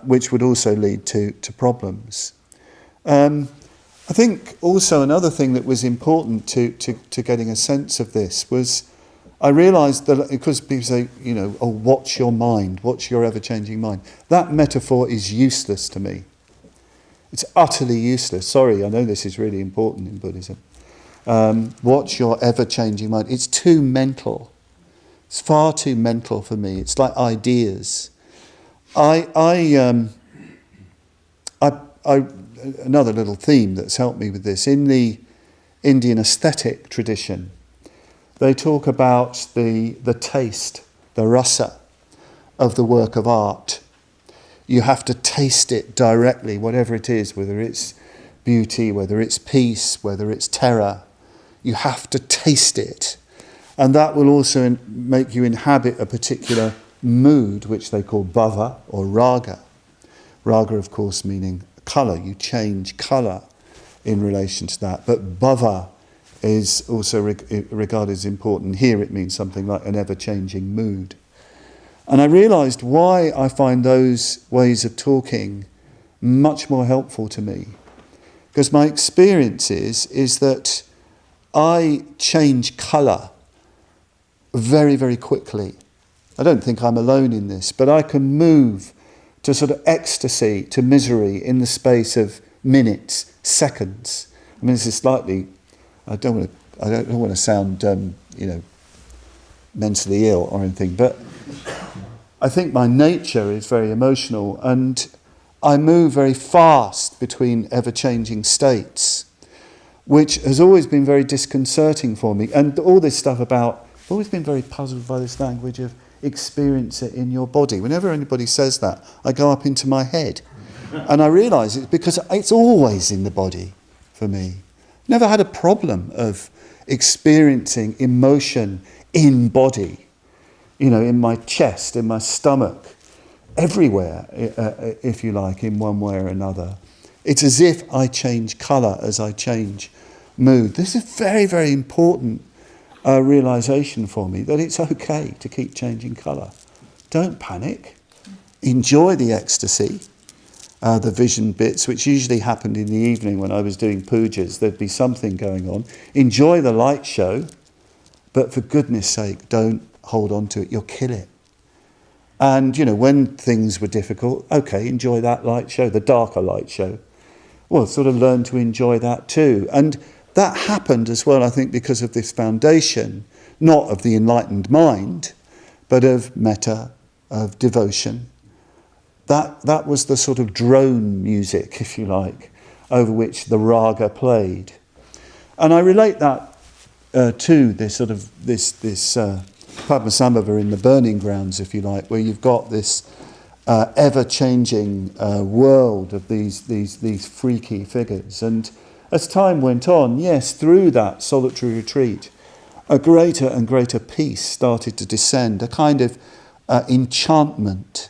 which would also lead to problems. I think also another thing that was important to getting a sense of this was I realised that, because people say, watch your mind, watch your ever-changing mind. That metaphor is useless to me. It's utterly useless. Sorry, I know this is really important in Buddhism. Watch your ever-changing mind. It's too mental. It's far too mental for me. It's like ideas. Another little theme that's helped me with this, in the Indian aesthetic tradition, they talk about the taste, the rasa, of the work of art. You have to taste it directly, whatever it is, whether it's beauty, whether it's peace, whether it's terror. You have to taste it. And that will also make you inhabit a particular mood, which they call bhava or raga. Raga, of course, meaning colour. You change colour in relation to that. But bhava is also regarded as important. Here it means something like an ever-changing mood. And I realised why I find those ways of talking much more helpful to me. Because my experience is that I change colour very, very quickly. I don't think I'm alone in this, but I can move to sort of ecstasy, to misery in the space of minutes, seconds. I mean, this is slightly... I don't want to sound, mentally ill or anything, but I think my nature is very emotional, and I move very fast between ever-changing states, which has always been very disconcerting for me. And all this stuff about... I've always been very puzzled by this language of experience it in your body. Whenever anybody says that, I go up into my head. And I realise it's because it's always in the body for me. Never had a problem of experiencing emotion in body, in my chest, in my stomach, everywhere, if you like, in one way or another. It's as if I change colour as I change mood. This is a very, very important realisation for me, that it's okay to keep changing colour. Don't panic. Enjoy the ecstasy. The vision bits, which usually happened in the evening when I was doing pujas, there'd be something going on. Enjoy the light show, but for goodness sake, don't hold on to it. You'll kill it. And, when things were difficult, okay, enjoy that light show, the darker light show. Well, sort of learn to enjoy that too. And that happened as well, I think, because of this foundation, not of the enlightened mind, but of metta, of devotion. That was the sort of drone music, if you like, over which the raga played. And I relate that to this sort of this Padmasambhava in the burning grounds, if you like, where you've got this ever-changing world of these freaky figures. And as time went on, yes, through that solitary retreat, a greater and greater peace started to descend, a kind of enchantment.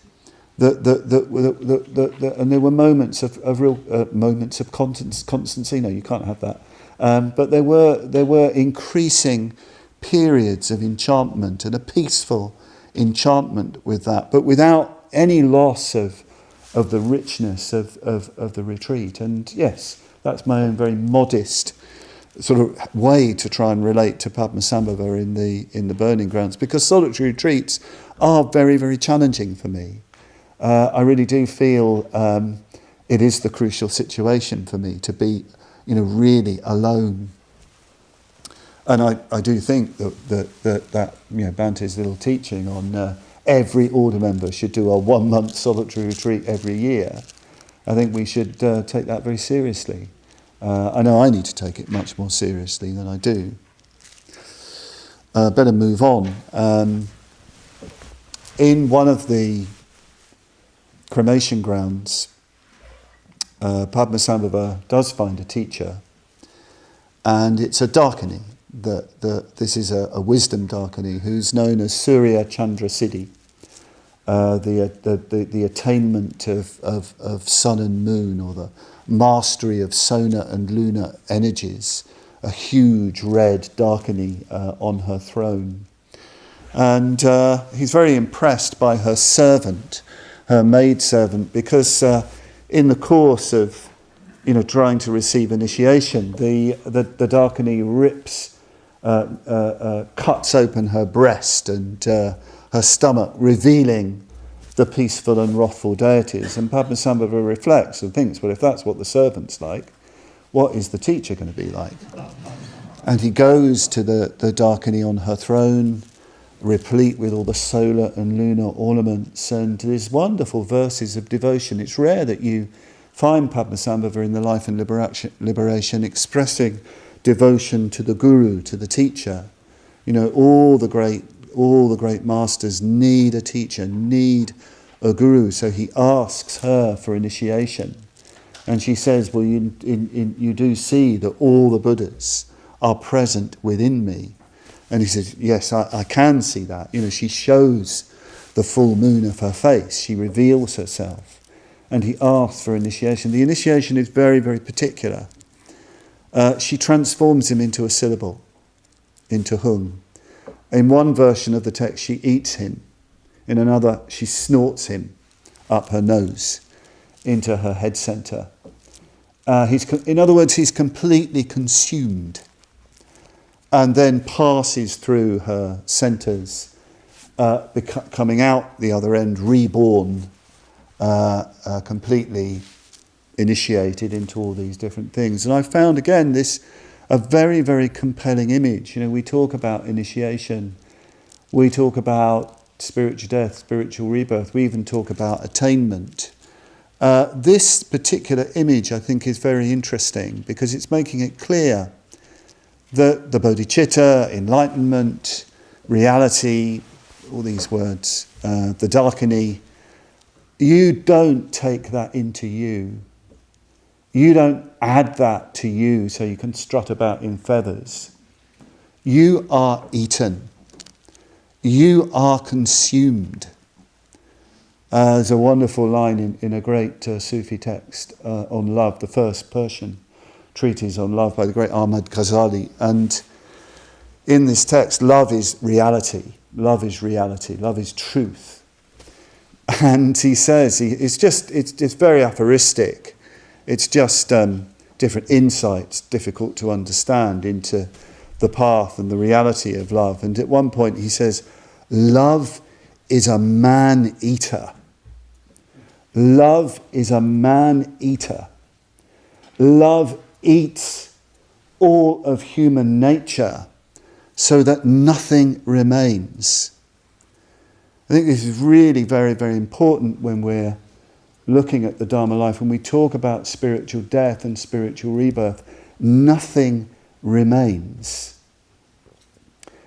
And there were moments of real moments of constancy. No, you can't have that. But there were increasing periods of enchantment and a peaceful enchantment with that, but without any loss of the richness of the retreat. And yes, that's my own very modest sort of way to try and relate to Padmasambhava in the burning grounds, because solitary retreats are very, very challenging for me. I really do feel it is the crucial situation for me to be, really alone. And I do think that Bhante's little teaching on every order member should do a 1 month solitary retreat every year. I think we should take that very seriously. I know I need to take it much more seriously than I do. Better move on. In one of the cremation grounds, Padmasambhava does find a teacher, and it's a Darkini. This is a wisdom Darkini who's known as Surya Chandra Siddhi, the attainment of sun and moon, or the mastery of solar and lunar energies, a huge red Darkini on her throne. And he's very impressed by her servant, her maidservant, because in the course of trying to receive initiation, the Darkini rips, cuts open her breast and her stomach, revealing the peaceful and wrathful deities. And Padmasambhava reflects and thinks, well, if that's what the servant's like, what is the teacher going to be like? And he goes to the Darkini on her throne, replete with all the solar and lunar ornaments, and these wonderful verses of devotion. It's rare that you find Padmasambhava in the Life and Liberation expressing devotion to the guru, to the teacher. All the great masters need a teacher, need a guru. So he asks her for initiation, and she says, "Well, you do see that all the Buddhas are present within me." And he says, "Yes, I can see that." She shows the full moon of her face. She reveals herself. And he asks for initiation. The initiation is very, very particular. She transforms him into a syllable, into hung. In one version of the text, she eats him. In another, she snorts him up her nose into her head center. In other words, he's completely consumed, and then passes through her centers, coming out the other end, reborn, completely initiated into all these different things. And I found, again, this a very, very compelling image. We talk about initiation, we talk about spiritual death, spiritual rebirth, we even talk about attainment. This particular image, I think, is very interesting because it's making it clear that the bodhicitta, enlightenment, reality, all these words, the Darkini, you don't take that into you. You don't add that to you so you can strut about in feathers. You are eaten. You are consumed. There's a wonderful line in a great Sufi text on love, the first Persian treatise on love by the great Ahmad Ghazali. And in this text, love is reality. Love is reality. Love is truth. And he says, it's very aphoristic. It's just different insights, difficult to understand into the path and the reality of love. And at one point he says, love is a man-eater. Love is a man-eater. Love eats all of human nature so that nothing remains. I think this is really very, very important when we're looking at the Dharma life. When we talk about spiritual death and spiritual rebirth, nothing remains.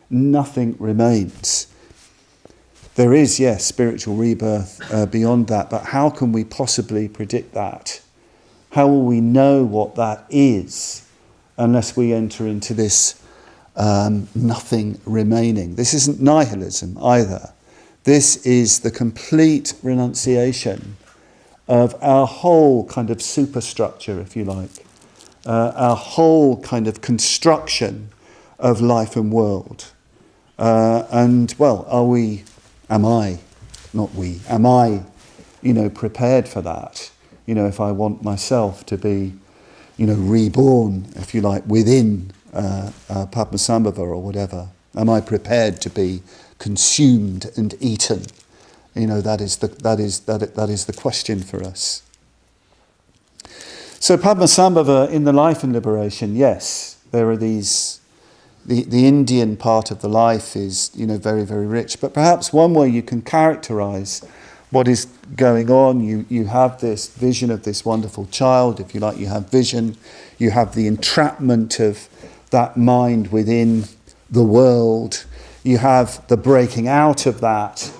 Nothing remains. There is, yes, spiritual rebirth beyond that, but how can we possibly predict that? How will we know what that is unless we enter into this nothing remaining? This isn't nihilism either. This is the complete renunciation of our whole kind of superstructure, if you like, our whole kind of construction of life and world. Am I, prepared for that? If I want myself to be, reborn, if you like, within Padmasambhava or whatever, am I prepared to be consumed and eaten? That is the question for us. So Padmasambhava in the life and liberation, yes, there are these. The Indian part of the life is, very, very rich. But perhaps one way you can characterize what is going on, you have this vision of this wonderful child, if you like, you have vision, you have the entrapment of that mind within the world, you have the breaking out of that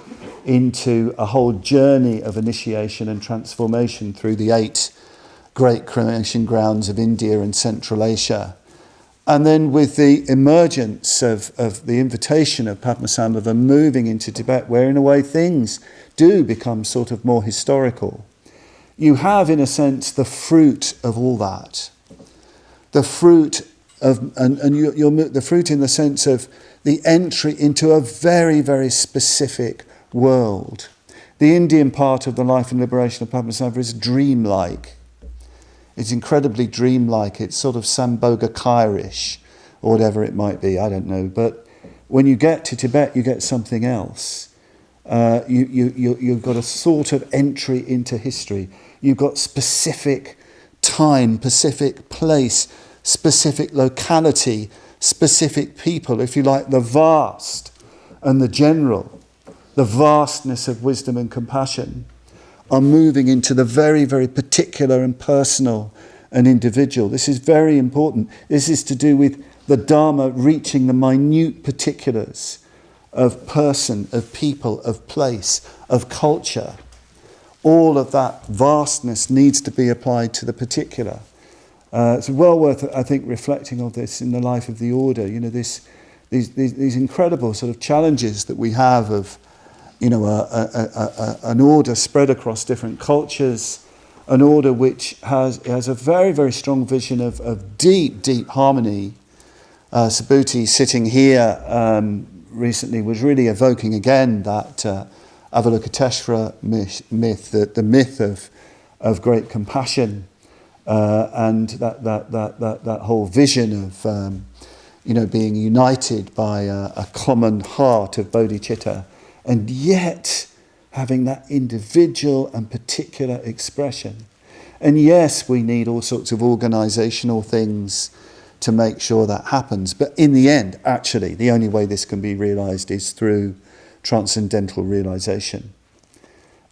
into a whole journey of initiation and transformation through the 8 great creation grounds of India and Central Asia. And then with the emergence of the invitation of Padmasambhava moving into Tibet, where in a way things do become sort of more historical, you have in a sense the fruit of all that. The fruit of, the fruit in the sense of the entry into a very, very specific world. The Indian part of the life and liberation of Padmasambhava is dreamlike. It's incredibly dreamlike. It's sort of Sambhogakaya-ish, or whatever it might be, I don't know. But when you get to Tibet, you get something else. You've got a sort of entry into history. You've got specific time, specific place, specific locality, specific people, if you like, the vast and the general, the vastness of wisdom and compassion are moving into the very, very particular and personal and individual. This is very important. This is to do with the Dharma reaching the minute particulars of person, of people, of place, of culture. All of that vastness needs to be applied to the particular. It's well worth, I think, reflecting on this in the life of the order. These incredible sort of challenges that we have of an order spread across different cultures, an order which has a very, very strong vision of deep, deep harmony. Subhuti sitting here recently was really evoking again that Avalokiteshvara myth, the myth of great compassion, and that whole vision of being united by a common heart of bodhicitta, and yet having that individual and particular expression. And yes, we need all sorts of organisational things to make sure that happens. But in the end, actually, the only way this can be realised is through transcendental realisation.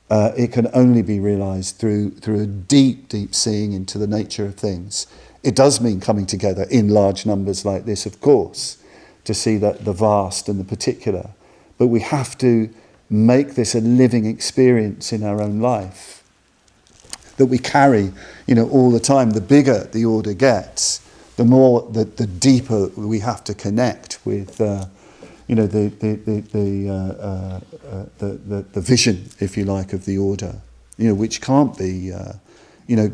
It can only be realised through a deep, deep seeing into the nature of things. It does mean coming together in large numbers like this, of course, to see that the vast and the particular. But we have to make this a living experience in our own life that we carry, all the time. The bigger the order gets, the more, the deeper we have to connect with, the vision, if you like, of the order, which can't be,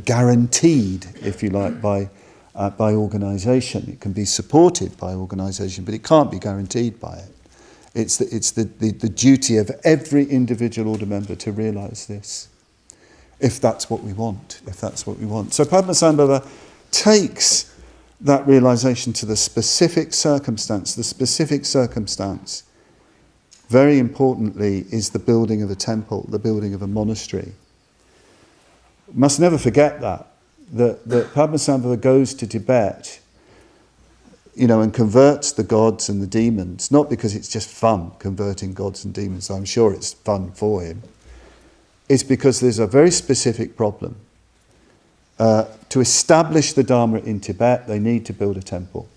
guaranteed, if you like, by organisation. It can be supported by organisation, but it can't be guaranteed by it. It's the duty of every individual order member to realise this, if that's what we want. So Padmasambhava takes that realisation to the specific circumstance. The specific circumstance, very importantly, is the building of a temple, the building of a monastery. Must never forget that Padmasambhava goes to Tibet and converts the gods and the demons, not because it's just fun converting gods and demons, I'm sure it's fun for him. It's because there's a very specific problem. To establish the Dharma in Tibet, they need to build a temple.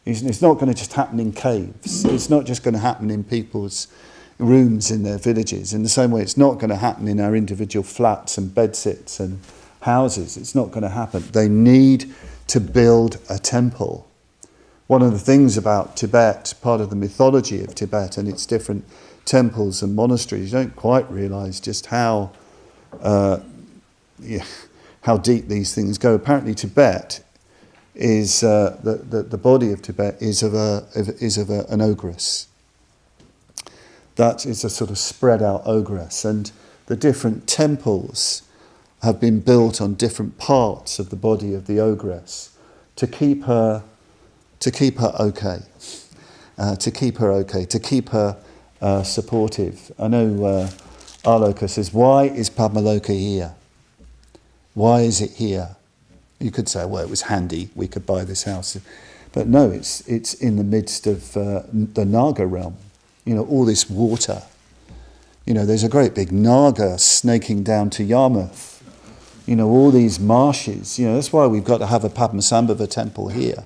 It's not going to just happen in caves. It's not just going to happen in people's rooms in their villages. In the same way, it's not going to happen in our individual flats and bedsits and houses. It's not going to happen. They need to build a temple. One of the things about Tibet, part of the mythology of Tibet and its different temples and monasteries, you don't quite realise just how deep these things go. Apparently, Tibet is the body of Tibet is of an ogress. That is a sort of spread out ogress, and the different temples have been built on different parts of the body of the ogress to keep her okay, to keep her supportive. I know Aloka says, why is Padmaloka here? Why is it here? You could say, well, it was handy, we could buy this house. But no, it's in the midst of the Naga realm. All this water. There's a great big Naga snaking down to Yarmouth. All these marshes. That's why we've got to have a Padmasambhava temple here.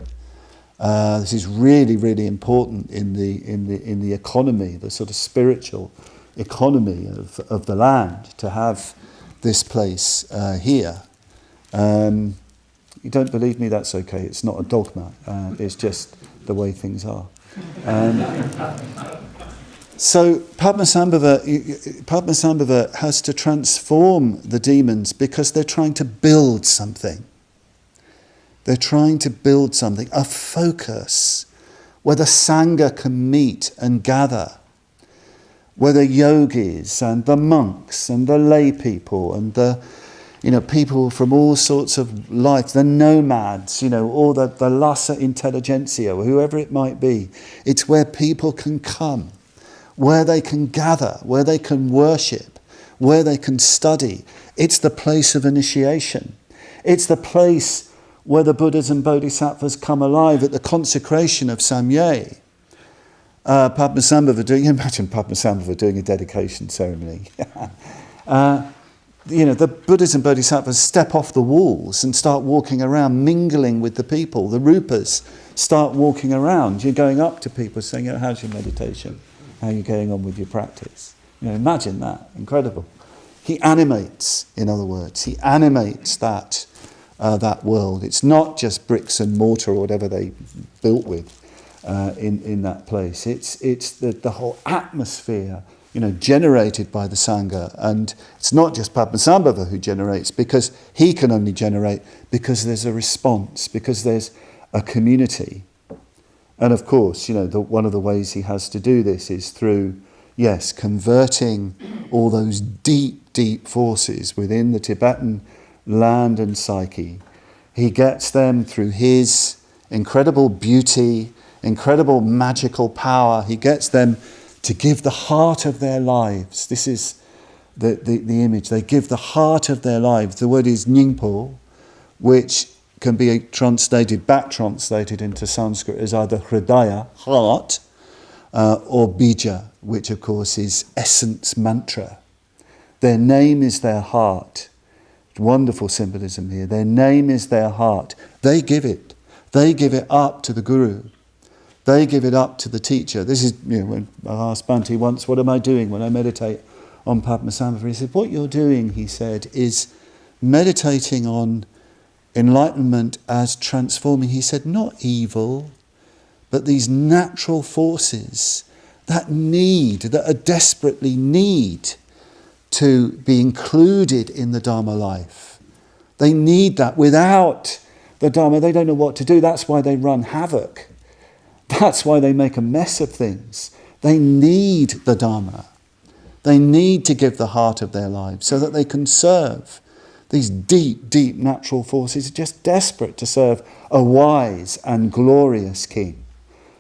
This is really, really important in the economy, the sort of spiritual economy of the land, to have this place here. You don't believe me? That's okay. It's not a dogma. It's just the way things are. So Padmasambhava has to transform the demons because they're trying to build something. They're trying to build something, a focus where the Sangha can meet and gather, where the yogis and the monks and the lay people and the people from all sorts of life, the nomads, all the Lhasa intelligentsia, or whoever it might be. It's where people can come, where they can gather, where they can worship, where they can study. It's the place of initiation. It's the place where the Buddhas and Bodhisattvas come alive at the consecration of Samye. Padmasambhava imagine Padmasambhava doing a dedication ceremony. The Buddhas and Bodhisattvas step off the walls and start walking around, mingling with the people. The Rupas start walking around. You're going up to people saying, how's your meditation? How are you going on with your practice? Imagine that. Incredible. He animates, in other words. He animates that world. It's not just bricks and mortar or whatever they built with in that place. It's the whole atmosphere generated by the Sangha. And it's not just Padmasambhava who generates, because he can only generate because there's a response, because there's a community. And of course, one of the ways he has to do this is through, converting all those deep, deep forces within the Tibetan land and psyche. He gets them through his incredible beauty, incredible magical power. He gets them to give the heart of their lives. This is the image. They give the heart of their lives. The word is nyingpo, which can be back translated into Sanskrit as either hridaya, heart, or bija, which of course is essence mantra. Their name is their heart. Wonderful symbolism here. Their name is their heart. They give it. They give it up to the guru. They give it up to the teacher. This is, when I asked Bhante once, what am I doing when I meditate on Padmasambhava? He said, what you're doing, he said, is meditating on enlightenment as transforming, he said, not evil, but these natural forces that are desperately need to be included in the Dharma life. They need that. Without the Dharma, they don't know what to do. That's why they run havoc. That's why they make a mess of things. They need the Dharma. They need to give the heart of their lives so that they can serve. These deep, deep natural forces are just desperate to serve a wise and glorious king,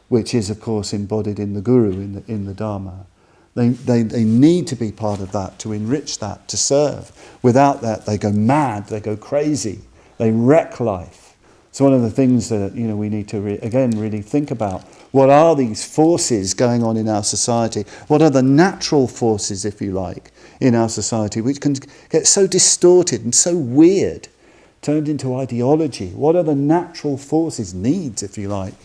which is, of course, embodied in the Guru, in the Dharma. They need to be part of that, to enrich that, to serve. Without that, they go mad, they go crazy, they wreck life. So one of the things that we need to really think about: what are these forces going on in our society? What are the natural forces, if you like, in our society, which can get so distorted and so weird, turned into ideology? What are the natural forces, needs, if you like,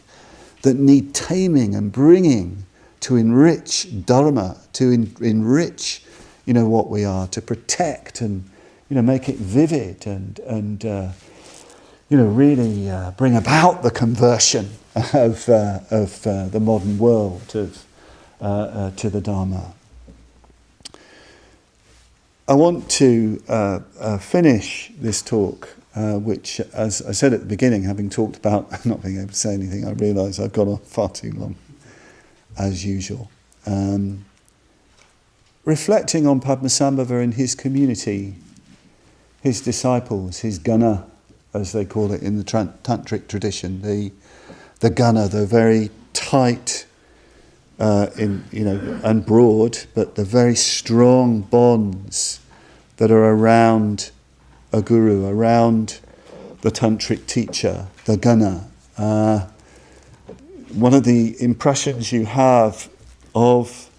that need taming and bringing to enrich Dharma, to enrich, what we are, to protect and, make it vivid and really bring about the conversion of the modern world to the Dharma. I want to finish this talk, which, as I said at the beginning, having talked about not being able to say anything, I realise I've gone on far too long, as usual. Reflecting on Padmasambhava and his community, his disciples, his gana, as they call it in the tantric tradition, the gana, the very tight, and broad, but the very strong bonds that are around a guru, around the tantric teacher, the gana. One of the impressions you have of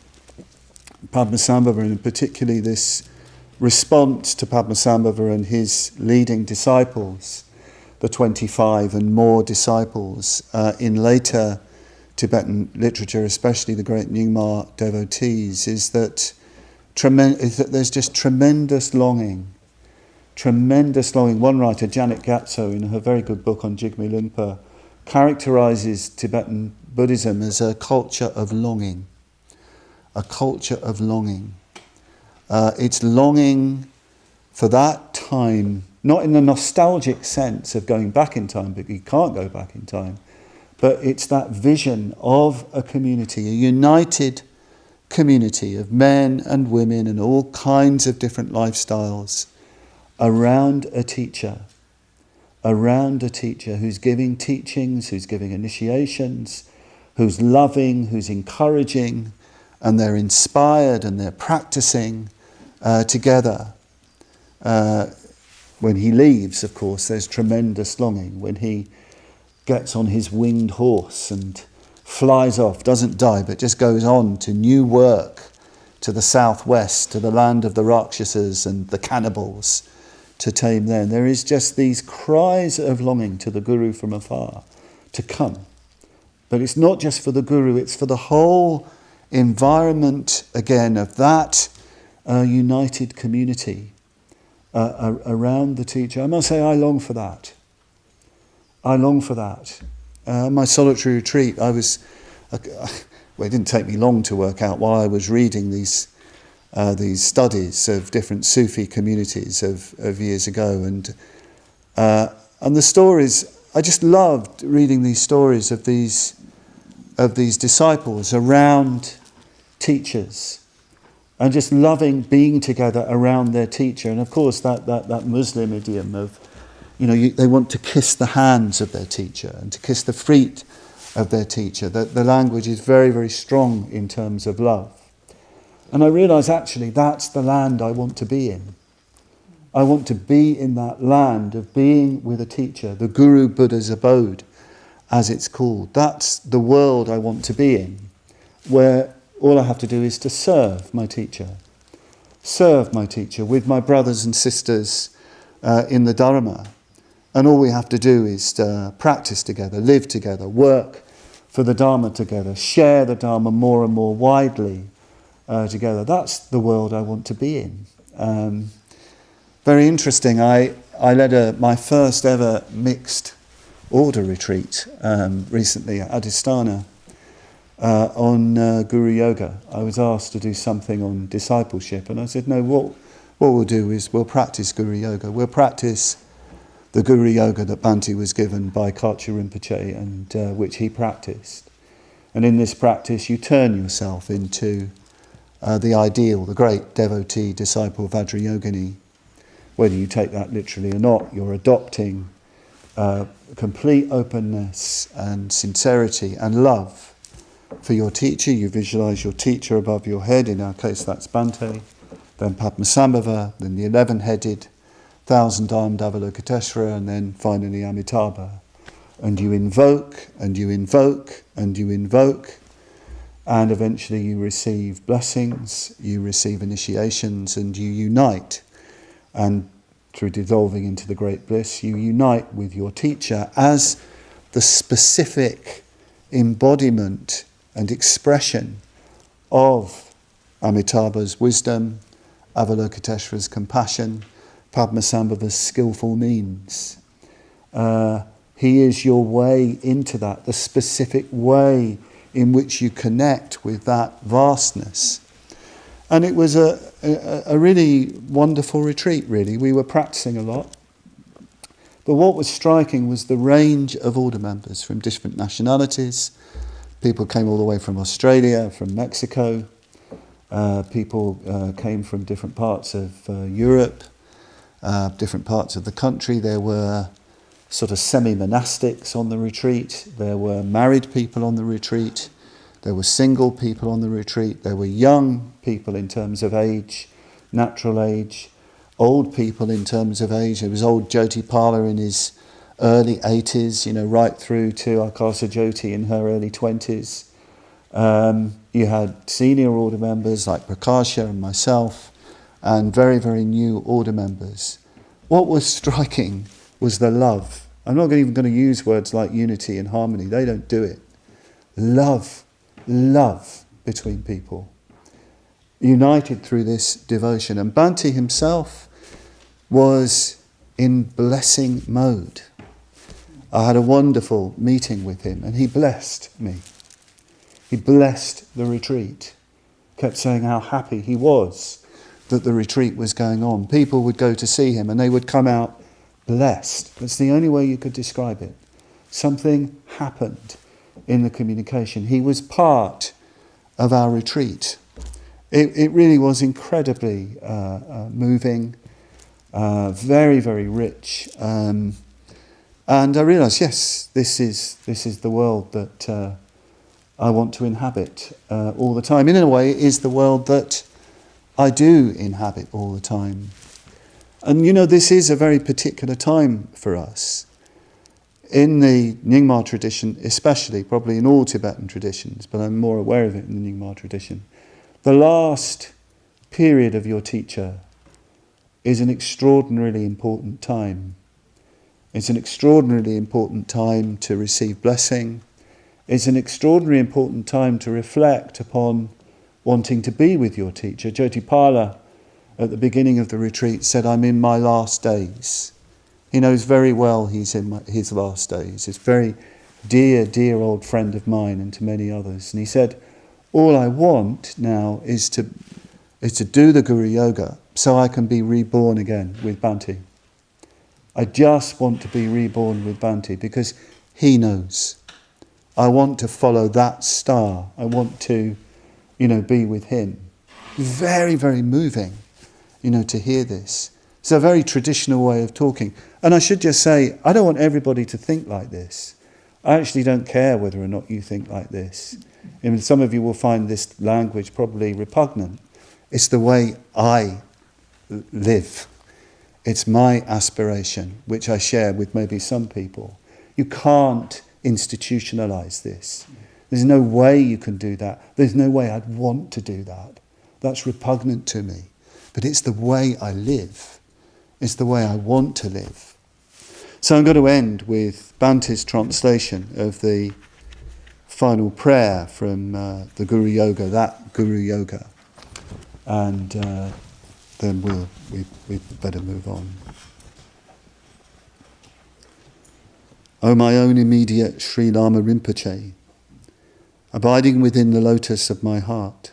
Padmasambhava, and particularly this response to Padmasambhava and his leading disciples, the 25 and more disciples, in later Tibetan literature, especially the great Nyingma devotees, is that there's just tremendous longing. One writer, Janet Gatso, in her very good book on Jigme Lumpa, characterises Tibetan Buddhism as a culture of longing. A culture of longing. It's longing for that time, not in the nostalgic sense of going back in time, but you can't go back in time, but it's that vision of a community, a united community of men and women and all kinds of different lifestyles around a teacher who's giving teachings, who's giving initiations, who's loving, who's encouraging, and they're inspired and they're practicing together. When he leaves, of course, there's tremendous longing. When he gets on his winged horse and flies off, doesn't die, but just goes on to new work, to the southwest, to the land of the Rakshasas and the cannibals, to tame them. There is just these cries of longing to the Guru from afar to come. But it's not just for the Guru, it's for the whole environment, again, of that united community around the teacher. I must say, I long for that. My solitary retreat, it didn't take me long to work out while I was reading these studies of different Sufi communities of years ago, and the stories. I just loved reading these stories of these disciples around teachers, and just loving being together around their teacher. And of course, that Muslim idiom of, they want to kiss the hands of their teacher and to kiss the feet of their teacher. The language is very, very strong in terms of love. And I realise actually that's the land I want to be in. I want to be in that land of being with a teacher, the Guru Buddha's abode, as it's called. That's the world I want to be in, where all I have to do is to serve my teacher with my brothers and sisters in the Dharma. And all we have to do is to practice together, live together, work for the Dharma together, share the Dharma more and more widely together. That's the world I want to be in. Very interesting. I led my first ever mixed order retreat recently at Adhisthana on Guru Yoga. I was asked to do something on discipleship, and I said, no, what we'll do is we'll practice Guru Yoga. We'll practice the Guru Yoga that Bhante was given by Kachi Rinpoche, and which he practiced. And in this practice, you turn yourself into the ideal, the great devotee, disciple, Vajrayogini. Whether you take that literally or not, you're adopting complete openness and sincerity and love for your teacher. You visualise your teacher above your head. In our case, that's Bhante. Then Padmasambhava, then the 11-headed, 1,000-armed Avalokiteshvara, and then finally Amitabha. and you invoke, and you invoke, and you invoke, and eventually you receive blessings, you receive initiations, and you unite. And through dissolving into the great bliss, you unite with your teacher as the specific embodiment and expression of Amitabha's wisdom, Avalokiteshvara's compassion, Padmasambhava's skillful means. He is your way into that, the specific way in which you connect with that vastness. And it was a really wonderful retreat, really. We were practicing a lot. But what was striking was the range of order members from different nationalities. People came all the way from Australia, from Mexico. People came from different parts of Europe, different parts of the country. There were sort of semi-monastics on the retreat. There were married people on the retreat. There were single people on the retreat. There were young people in terms of age, natural age, old people in terms of age. There was old Jyotipala in his early 80s, right through to Akasa Jyoti in her early 20s. You had senior order members like Prakasha and myself, and very, very new order members. What was striking was the love. I'm not even going to use words like unity and harmony. They don't do it. Love between people. United through this devotion. And Bhante himself was in blessing mode. I had a wonderful meeting with him and he blessed me. He blessed the retreat. Kept saying how happy he was that the retreat was going on. People would go to see him and they would come out blessed. That's the only way you could describe it. Something happened in the communication. He was part of our retreat. It really was incredibly moving, very, very rich. And I realised, yes, this is the world that I want to inhabit all the time. In a way, it is the world that I do inhabit all the time. And this is a very particular time for us. In the Nyingma tradition, especially, probably in all Tibetan traditions, but I'm more aware of it in the Nyingma tradition, the last period of your teacher is an extraordinarily important time. It's an extraordinarily important time to receive blessing. It's an extraordinarily important time to reflect upon wanting to be with your teacher. Jyotipala, at the beginning of the retreat, said, I'm in my last days. He knows very well he's in his last days. He's a very dear, dear old friend of mine and to many others. And he said, all I want now is to do the Guru Yoga so I can be reborn again with Bhante. I just want to be reborn with Bhante because he knows. I want to follow that star. I want to, be with him. Very, very moving, to hear this. It's a very traditional way of talking. And I should just say, I don't want everybody to think like this. I actually don't care whether or not you think like this. Some of you will find this language probably repugnant. It's the way I live. It's my aspiration, which I share with maybe some people. You can't institutionalize this. There's no way you can do that. There's no way I'd want to do that. That's repugnant to me. But it's the way I live. It's the way I want to live. So I'm going to end with Bhante's translation of the final prayer from the Guru Yoga, that Guru Yoga. And then we'd better move on. O my own immediate Sri Lama Rinpoche, abiding within the lotus of my heart,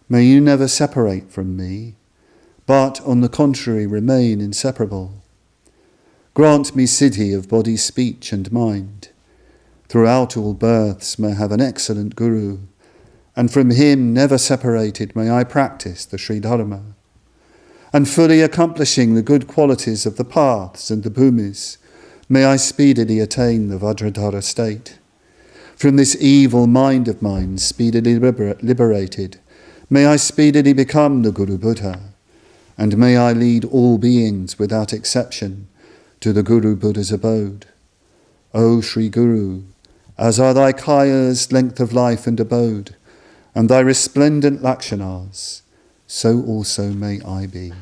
may you never separate from me, but on the contrary remain inseparable. Grant me siddhi of body, speech and mind. Throughout all births may I have an excellent Guru, and from him never separated may I practice the Sri Dharma. And fully accomplishing the good qualities of the paths and the bhumis, may I speedily attain the Vajradhara state. From this evil mind of mine speedily liberated, may I speedily become the Guru Buddha, and may I lead all beings without exception to the Guru Buddha's abode. O Sri Guru, as are thy kayas, length of life and abode, and thy resplendent lakshanas, so also may I be.